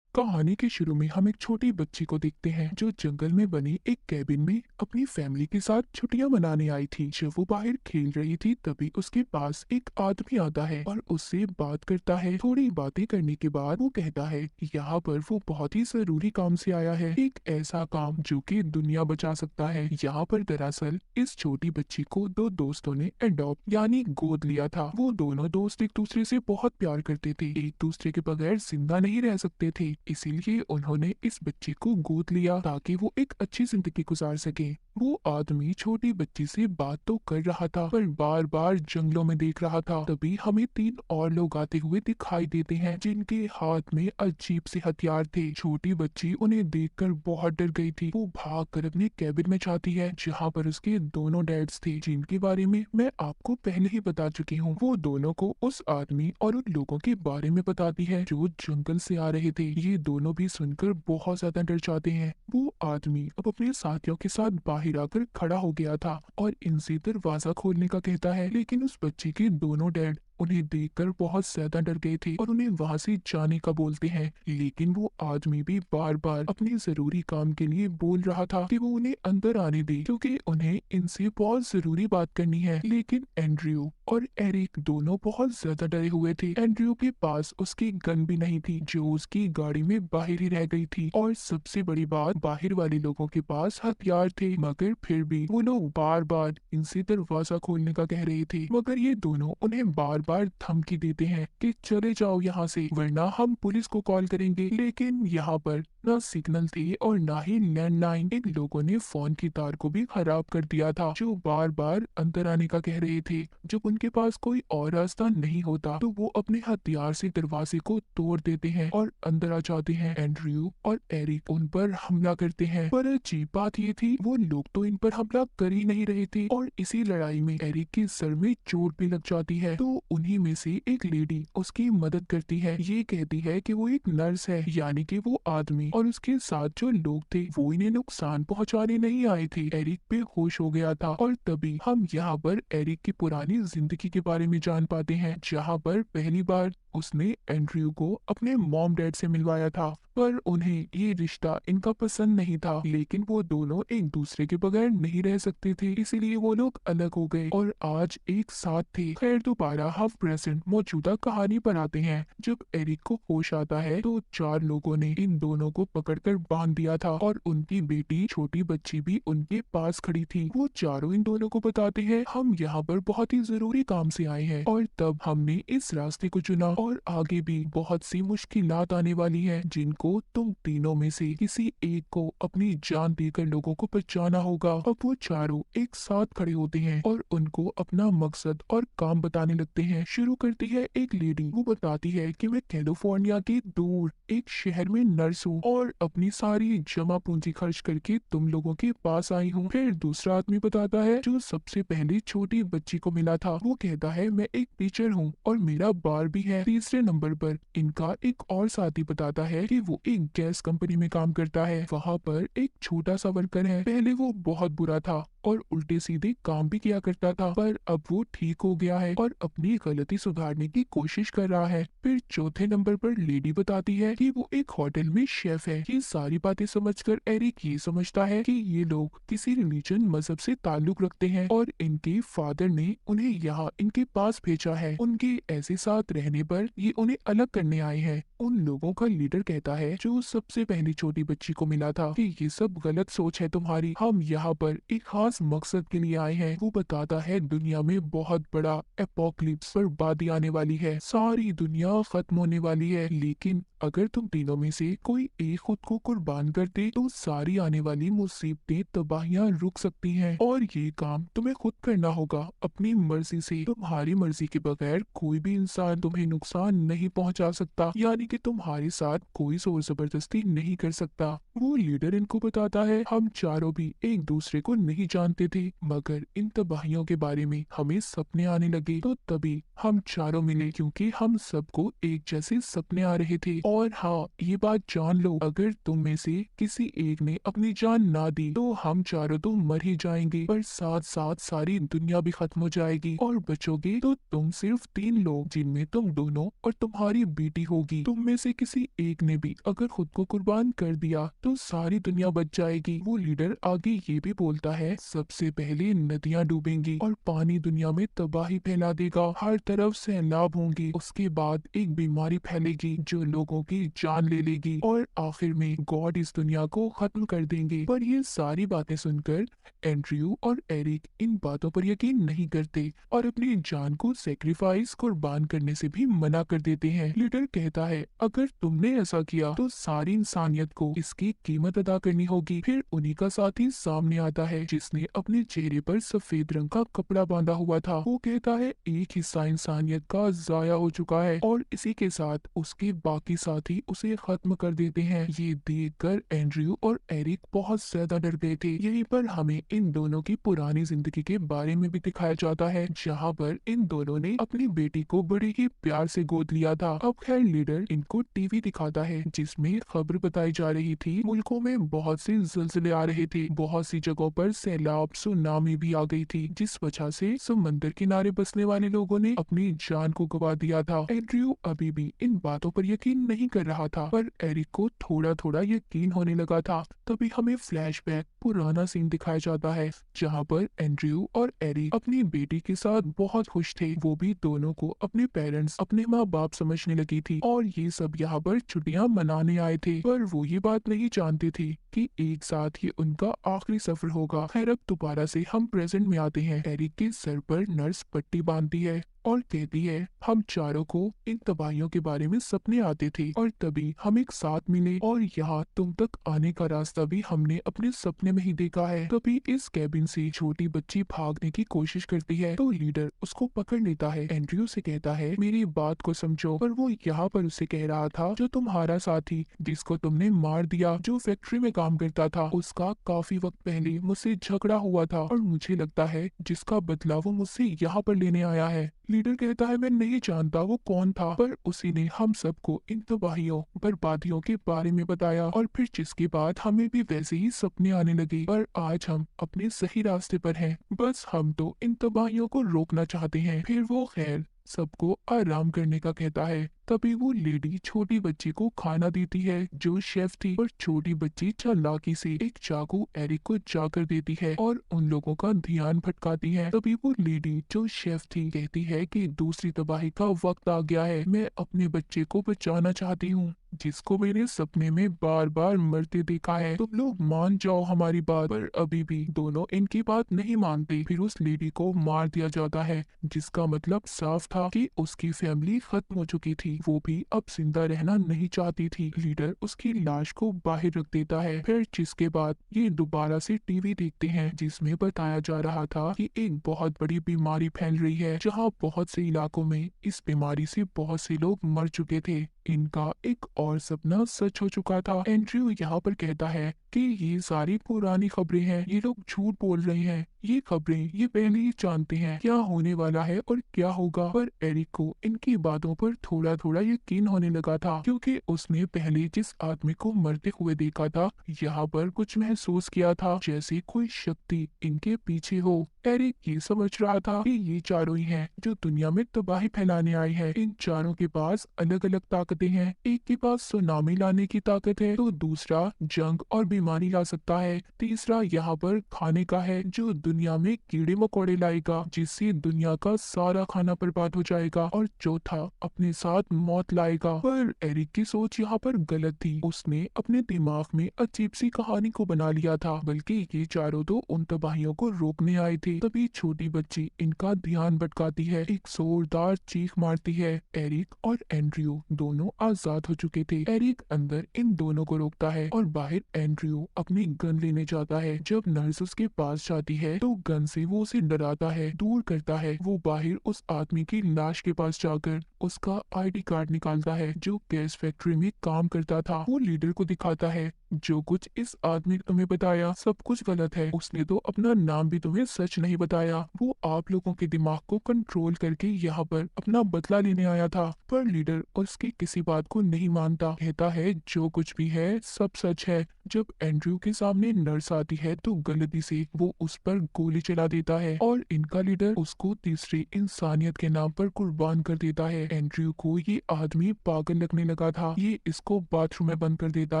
कहानी के शुरू में हम एक छोटी बच्ची को देखते हैं जो जंगल में बनी एक कैबिन में अपनी फैमिली के साथ छुट्टियां मनाने आई थी। जब वो बाहर खेल रही थी तभी उसके पास एक आदमी आता है और उससे बात करता है। थोड़ी बातें करने के बाद वो कहता है कि यहाँ पर वो बहुत ही जरूरी काम से आया है, एक ऐसा काम जो कि दुनिया बचा सकता है। यहाँ पर दरअसल इस छोटी बच्ची को दो दोस्तों ने अडॉप्ट यानी गोद लिया था। वो दोनों दोस्त एक दूसरे से बहुत प्यार करते थे, एक दूसरे के बगैर जिंदा नहीं रह सकते थे, इसीलिए उन्होंने इस बच्चे को गोद लिया ताकि वो एक अच्छी जिंदगी गुजार सके। वो आदमी छोटी बच्ची से बात तो कर रहा था पर बार बार जंगलों में देख रहा था। तभी हमें तीन और लोग आते हुए दिखाई देते हैं जिनके हाथ में अजीब से हथियार थे। छोटी बच्ची उन्हें देखकर बहुत डर गई थी। वो भाग कर अपने कैबिन में जाती है जहाँ पर उसके दोनों डैड्स थे जिनके बारे में मैं आपको पहले ही बता चुकी हूँ। वो दोनों को उस आदमी और उन लोगों के बारे में बताती है जो जंगल से आ रहे थे। ये दोनों भी सुनकर बहुत ज्यादा डर जाते हैं। वो आदमी अब अपने साथियों के साथ बाहर आकर खड़ा हो गया था और इनसे दरवाजा खोलने का कहता है, लेकिन उस बच्चे के दोनों डैड उन्हें देखकर बहुत ज्यादा डर गए थे और उन्हें वहां से जाने का बोलते हैं। लेकिन वो आदमी भी बार बार अपने जरूरी काम के लिए बोल रहा था कि वो उन्हें अंदर आने दे क्योंकि उन्हें इनसे बहुत जरूरी बात करनी है। लेकिन एंड्रयू और एरिक दोनों बहुत ज्यादा डरे हुए थे। एंड्रयू के पास उसकी गन भी नहीं थी जो उसकी गाड़ी में बाहर ही रह गई थी, और सबसे बड़ी बात बाहर वाले लोगों के पास हथियार थे, मगर फिर भी वो लोग बार बार इनसे दरवाजा खोलने का कह रहे थे। मगर ये दोनों उन्हें बार बार धमकी देते हैं कि चले जाओ यहाँ से वरना हम पुलिस को कॉल करेंगे। लेकिन यहाँ पर ना सिग्नल थे और ना ही लैंडलाइन। इन लोगों ने फोन की तार को भी खराब कर दिया था जो बार बार अंदर आने का कह रहे थे। जब उनके पास कोई और रास्ता नहीं होता तो वो अपने हथियार से दरवाजे को तोड़ देते हैं और अंदर आ जाते हैं। एंड्रयू और एरिक उन पर हमला करते हैं, पर अजीब बात ये थी वो लोग तो इन पर हमला कर ही नहीं रहे थे और इसी लड़ाई में एरिक के सर में चोट भी लग जाती है। तो उन्हीं में से एक लेडी उसकी मदद करती है। ये कहती है कि वो एक नर्स है, यानी कि वो आदमी और उसके साथ जो लोग थे वो इन्हें नुकसान पहुंचाने नहीं आए थे। एरिक बेहोश हो गया था और तभी हम यहाँ पर एरिक की पुरानी जिंदगी के बारे में जान पाते हैं जहाँ पर पहली बार उसने एंड्रयू को अपने मॉम डैड से मिलवाया था, पर उन्हें ये रिश्ता इनका पसंद नहीं था। लेकिन वो दोनों एक दूसरे के बगैर नहीं रह सकते थे, इसीलिए वो लोग अलग हो गए और आज एक साथ थे। खैर दोबारा हम प्रेजेंट मौजूदा कहानी पर आते हैं। जब एरिक को होश आता है तो चार लोगों ने इन दोनों को पकड़कर बांध दिया था और उनकी बेटी छोटी बच्ची भी उनके पास खड़ी थी। वो चारों इन दोनों को बताते हैं हम यहाँ पर बहुत ही जरूरी काम से आए हैं और तब हमने इस रास्ते को चुना और आगे भी बहुत सी मुश्किलात आने वाली है जिनको तुम तीनों में से किसी एक को अपनी जान देकर लोगों को बचाना होगा। अब वो चारों एक साथ खड़े होते हैं और उनको अपना मकसद और काम बताने लगते हैं। शुरू करती है एक लेडी। वो बताती है कि मैं कैलिफोर्निया के दूर एक शहर में नर्स हूँ और अपनी सारी जमा पूंजी खर्च करके तुम लोगों के पास आई हूँ। फिर दूसरा आदमी बताता है जो सबसे पहले छोटी बच्ची को मिला था। वो कहता है मैं एक टीचर हूँ और मेरा बार भी है। तीसरे नंबर पर इनका एक और साथी बताता है कि वो एक गैस कंपनी में काम करता है, वहाँ पर एक छोटा सा वर्कर है। पहले वो बहुत बुरा था और उल्टे सीधे काम भी किया करता था, पर अब वो ठीक हो गया है और अपनी गलती सुधारने की कोशिश कर रहा है। फिर चौथे नंबर पर लेडी बताती है कि वो एक होटल में शेफ है। ये सारी बातें समझकर एरिक ये समझता है कि ये लोग किसी रिलीजन मजहब से ताल्लुक रखते हैं और इनके फादर ने उन्हें यहाँ इनके पास भेजा है। उनके ऐसे साथ रहने पर ये उन्हें अलग करने आए हैं। उन लोगों का लीडर कहता है जो सबसे पहली छोटी बच्ची को मिला था कि ये सब गलत सोच है तुम्हारी, हम यहाँ पर एक खास मकसद के लिए आए हैं। वो बताता है दुनिया में बहुत बड़ा एपोक्लिप्स बर्बादी आने वाली है, सारी दुनिया खत्म होने वाली है, लेकिन अगर तुम तीनों में से कोई एक खुद को कुर्बान कर दे तो सारी आने वाली मुसीबतें तबाहियां रुक सकती हैं और ये काम तुम्हें खुद करना होगा अपनी मर्जी से। तुम्हारी मर्जी के बगैर कोई भी इंसान तुम्हें नुकसान नहीं पहुंचा सकता, यानी कि तुम्हारे साथ कोई जोर जबरदस्ती नहीं कर सकता। वो लीडर इनको बताता है हम चारों भी एक दूसरे को नहीं जानते थे, मगर इन तबाहियों के बारे में हमें सपने आने लगे तो तभी हम चारों मिले क्योंकि हम सबको एक जैसे सपने आ रहे थे और हाँ, ये बात जान लो, अगर तुम में से किसी एक ने अपनी जान ना दी तो हम चारों तो मर ही जाएंगे, पर साथ साथ सारी दुनिया भी खत्म हो जाएगी और बचोगे तो तुम सिर्फ 3 लोग, जिनमें तुम दोनों और तुम्हारी बेटी होगी। तुम में से किसी एक ने भी अगर खुद को कुर्बान कर दिया तो सारी दुनिया बच जाएगी। वो लीडर आगे ये भी बोलता है, सबसे पहले नदियां डूबेंगी और पानी दुनिया में तबाही फैला देगा, हर तरफ सैलाब होंगे, उसके बाद एक बीमारी फैलेगी जो लोगों की जान ले लेगी और आखिर में गॉड इस दुनिया को खत्म कर देंगे। पर ये सारी बातें सुनकर एंड्रयू और एरिक इन बातों पर यकीन नहीं करते और अपनी जान को सेक्रीफाइस कुर्बान करने से भी मना कर देते हैं। लीडर कहता है, अगर तुमने ऐसा किया तो सारी इंसानियत को इसकी कीमत अदा करनी होगी। फिर उन्हीं का साथी सामने आता है जिसने अपने चेहरे पर सफेद रंग का कपड़ा बांधा हुआ था। वो कहता है, एक हिस्सा इंसानियत का जाया हो चुका है और इसी के साथ उसके बाकी साथी उसे खत्म कर देते हैं। ये देखकर एंड्रयू और एरिक बहुत ज्यादा डर गए थे। यहीं पर हमें इन दोनों की पुरानी जिंदगी के बारे में भी दिखाया जाता है, जहाँ पर इन दोनों ने अपनी बेटी को बड़े ही प्यार से गोद लिया था। अब खैर लीडर इनको टीवी दिखाता है जिसमें खबर बताई जा रही थी, मुल्कों में बहुत से जल्जले आ रहे थे, बहुत सी जगहों पर सैलाब सुनामी भी आ गई थी, जिस वजह से समंदर किनारे बसने वाले लोगों ने अपनी जान को गवा दिया था। एंड्रयू अभी भी इन बातों पर यकीन नहीं कर रहा था, पर एरिक को थोड़ा थोड़ा यकीन होने लगा था। तभी हमें फ्लैशबैक पुराना सीन दिखाया जाता है, जहाँ पर एंड्रयू और एरिक अपनी बेटी के साथ बहुत खुश थे। वो भी दोनों को अपने पेरेंट्स, अपने माँ बाप समझने लगी थी और ये सब यहाँ पर छुट्टियां मनाने आए थे। पर वो ये बात नहीं जानती थी कि एक साथ ही उनका आखिरी सफर होगा। खैर अब दोबारा से हम प्रेजेंट में आते हैं। एरिक के सर पर नर्स पट्टी बांधती है और कहती है, हम चारों को इन तबाहियों के बारे में सपने आते थे और तभी हम एक साथ मिले और यहाँ तुम तक आने का रास्ता भी हमने अपने सपने में ही देखा है। तभी इस कैबिन से छोटी बच्ची भागने की कोशिश करती है तो लीडर उसको पकड़ लेता है। एंड्रयू से कहता है, मेरी बात को समझो। पर वो यहाँ पर उसे कह रहा था, जो तुम्हारा साथी जिसको तुमने मार दिया, जो फैक्ट्री में काम करता था, उसका काफी वक्त पहले मुझसे झगड़ा हुआ था और मुझे लगता है जिसका बदला वो मुझसे यहाँ पर लेने आया है। लीडर कहता है, मैं नहीं जानता वो कौन था, पर उसी ने हम सबको इन तबाहियों बर्बादियों के बारे में बताया और फिर जिसके बाद हमें भी वैसे ही सपने आने लगे। पर आज हम अपने सही रास्ते पर हैं, बस हम तो इन तबाहियों को रोकना चाहते हैं। फिर वो खैर सबको आराम करने का कहता है। तभी वो लेडी छोटी बच्ची को खाना देती है जो शेफ थी, और छोटी बच्ची चालाकी से एक चाकू एरिक को जाकर देती है और उन लोगों का ध्यान भटकाती है। तभी वो लेडी जो शेफ थी कहती है कि दूसरी तबाही का वक्त आ गया है, मैं अपने बच्चे को बचाना चाहती हूँ जिसको मैंने सपने में बार बार मरते देखा है। तुम लोग मान जाओ हमारी बात। पर अभी भी दोनों इनकी बात नहीं मानते। फिर उस लेडी को मार दिया जाता है, जिसका मतलब साफ था कि उसकी फैमिली खत्म हो चुकी थी, वो भी अब जिंदा रहना नहीं चाहती थी। लीडर उसकी लाश को बाहर रख देता है। फिर जिसके बाद ये दोबारा से टीवी देखते हैं जिसमें बताया जा रहा था कि एक बहुत बड़ी बीमारी फैल रही है, जहाँ बहुत से इलाकों में इस बीमारी से बहुत से लोग मर चुके थे। इनका एक और सपना सच हो चुका था। एंड्रयू यहाँ पर कहता है कि ये सारी पुरानी खबरें हैं, ये लोग झूठ बोल रहे हैं, ये खबरें ये पहले ही जानते हैं क्या होने वाला है और क्या होगा। पर एरिक को इनकी बातों पर थोड़ा थोड़ा यकीन होने लगा था, क्योंकि उसने पहले जिस आदमी को मरते हुए देखा था, यहाँ पर कुछ महसूस किया था जैसे कोई शक्ति इनके पीछे हो। एरिक ये समझ रहा था कि ये चारों ही हैं जो दुनिया में तबाही फैलाने आए हैं। इन चारों के पास अलग अलग ताकतें हैं। एक के पास सुनामी लाने की ताकत है, तो दूसरा जंग और बीमारी ला सकता है, तीसरा यहाँ पर खाने का है जो दुनिया में कीड़े मकोड़े लाएगा जिससे दुनिया का सारा खाना बर्बाद हो जाएगा, और चौथा अपने साथ मौत लाएगा। पर एरिक की सोच यहाँ पर गलत थी। उसने अपने दिमाग में अजीब सी कहानी को बना लिया था, बल्कि ये चारों तो उन तबाहियों को रोकने आए थे। तभी छोटी बच्ची इनका ध्यान भटकाती है, एक जोरदार चीख मारती है। एरिक और एंड्रयू दोनों आजाद हो चुके थे। एरिक अंदर इन दोनों को रोकता है और बाहर एंड्रयू अपनी गन लेने जाता है। जब नर्स उसके पास जाती है तो गन से वो उसे डराता है, दूर करता है। वो बाहर उस आदमी की लाश के पास जाकर उसका आईडी कार्ड निकालता है जो गैस फैक्ट्री में काम करता था। वो लीडर को दिखाता है जो कुछ इस आदमी ने तुम्हें बताया सब कुछ गलत है। उसने तो अपना नाम भी तुम्हें सच नहीं बताया। वो आप लोगों के दिमाग को कंट्रोल करके यहाँ पर अपना बदला लेने आया था। पर लीडर उसकी किसी बात को नहीं मानता, कहता है जो कुछ भी है सब सच है। जब एंड्रयू के सामने नर्स आती है तो गलती से वो उस पर गोली चला देता है और इनका लीडर उसको तीसरी इंसानियत के नाम पर कुर्बान कर देता है। एंड्रयू को ये आदमी पागल लगने लगा था। ये इसको बाथरूम में बंद कर देता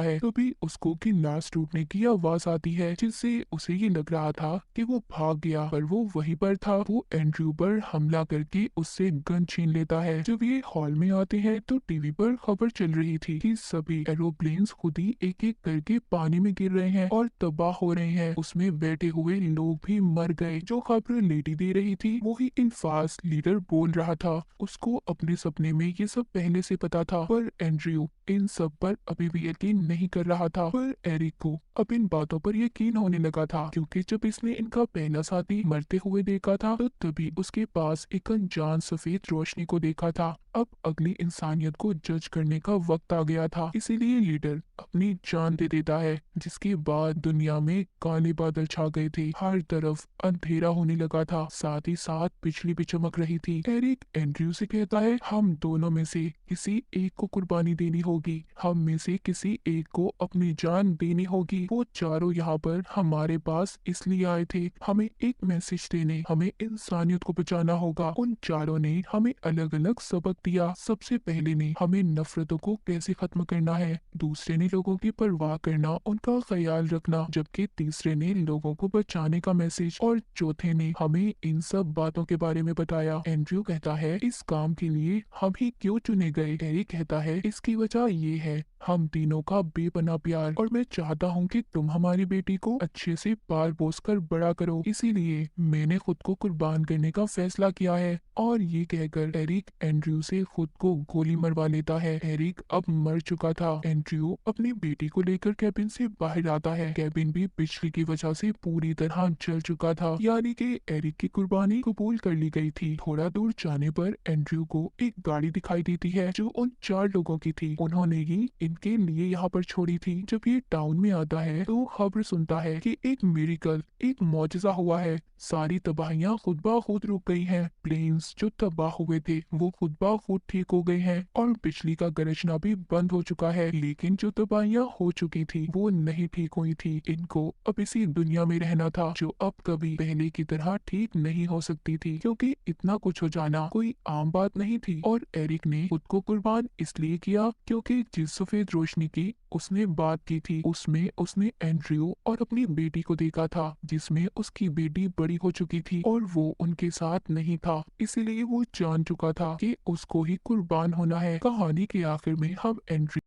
है। तभी उसको गिलास टूटने की आवाज आती है, जिससे उसे ये लग रहा था कि वो भाग गया, पर वो वहीं पर था। वो एंड्रयू पर हमला करके उससे गन छीन लेता है। जब ये हॉल में आते हैं तो टीवी पर खबर चल रही थी कि सभी एरोप्लेन्स खुद ही एक एक करके पानी में गिर रहे हैं और तबाह हो रहे हैं। उसमें बैठे हुए लोग भी मर गए। जो खबर लेडी दे रही थी वो ही इनफास लीडर बोल रहा था। उसको अपने सपने में ये सब पहले से पता था, पर एंड्रयू इन सब पर अभी भी यकीन नहीं कर रहा था। पर एरिक को अब इन बातों पर यकीन होने लगा था, क्योंकि जब इसने इनका पहला साथी मरते हुए देखा था तो तभी उसके पास एक अनजान सफेद रोशनी को देखा था। अब अगली इंसानियत को जज करने का वक्त आ गया था, इसीलिए लीडर अपनी जान दे देता है। जिसके बाद दुनिया में काले बादल छा गए थे, हर तरफ अंधेरा होने लगा था, साथ ही साथ बिजली भी चमक रही थी। एरिक एंड्रयू से कहता है हम दोनों में से किसी एक को कुर्बानी देनी होगी, हम में से किसी एक को अपनी जान देनी होगी। वो चारों यहाँ पर हमारे पास इसलिए आए थे, हमें एक मैसेज देने, हमें इंसानियत को बचाना होगा। उन चारों ने हमें अलग अलग सबक दिया। सबसे पहले ने हमें नफरतों को कैसे खत्म करना है, दूसरे ने लोगों की परवाह करना, उनका ख्याल रखना, जबकि तीसरे ने लोगों को बचाने का मैसेज, और चौथे ने हमें इन सब बातों के बारे में बताया। एंड्रयू कहता है इस काम के लिए हम ही क्यों चुने गए। एरिक कहता है इसकी वजह ये है हम तीनों का बेपनाह प्यार, और मैं चाहता हूँ कि तुम हमारी बेटी को अच्छे से पाल पोस कर बड़ा करो, इसीलिए मैंने खुद को कुर्बान करने का फैसला किया है। और ये कहकर एरिक एंड्रयू से खुद को गोली मरवा लेता है। एरिक अब मर चुका था। एंड्रयू अपनी बेटी को लेकर कैबिन से बाहर आता है। कैबिन भी बिजली की वजह से पूरी तरह जल चुका था, यानी कि एरिक की कुर्बानी कबूल कर ली गई थी। थोड़ा दूर जाने पर एंड्रयू को एक गाड़ी दिखाई देती है जो उन चार लोगों की थी। उन्होंने ही इनके लिए यहाँ पर छोड़ी थी। जब ये टाउन में आता है तो खबर सुनता है कि एक मिरेकल, एक मौजज़ा हुआ है। सारी तबाहियां खुद ब खुद रुक गई हैं। प्लेन्स जो तबाह हुए थे वो खुद ब खुद ठीक हो गए हैं और बिजली का गरजना भी बंद हो चुका है। लेकिन जो तबाहियां हो चुकी थी वो नहीं ठीक हुई थी। इनको अब इसी दुनिया में रहना था जो अब कभी पहले की तरह ठीक नहीं हो सकती थी, क्योंकि इतना कुछ हो जाना कोई आम बात नहीं थी। और एरिक ने खुद को कुर्बान इसलिए किया क्योंकि जिस सफेद रोशनी की उसने बात की थी उसमें उसने एंड्रयू और अपनी बेटी को देखा था, जिसमें उसकी बेटी बड़ी हो चुकी थी और वो उनके साथ नहीं था। इसीलिए वो जान चुका था कि उसको ही कुर्बान होना है। कहानी के आखिर में हम एंड्रयू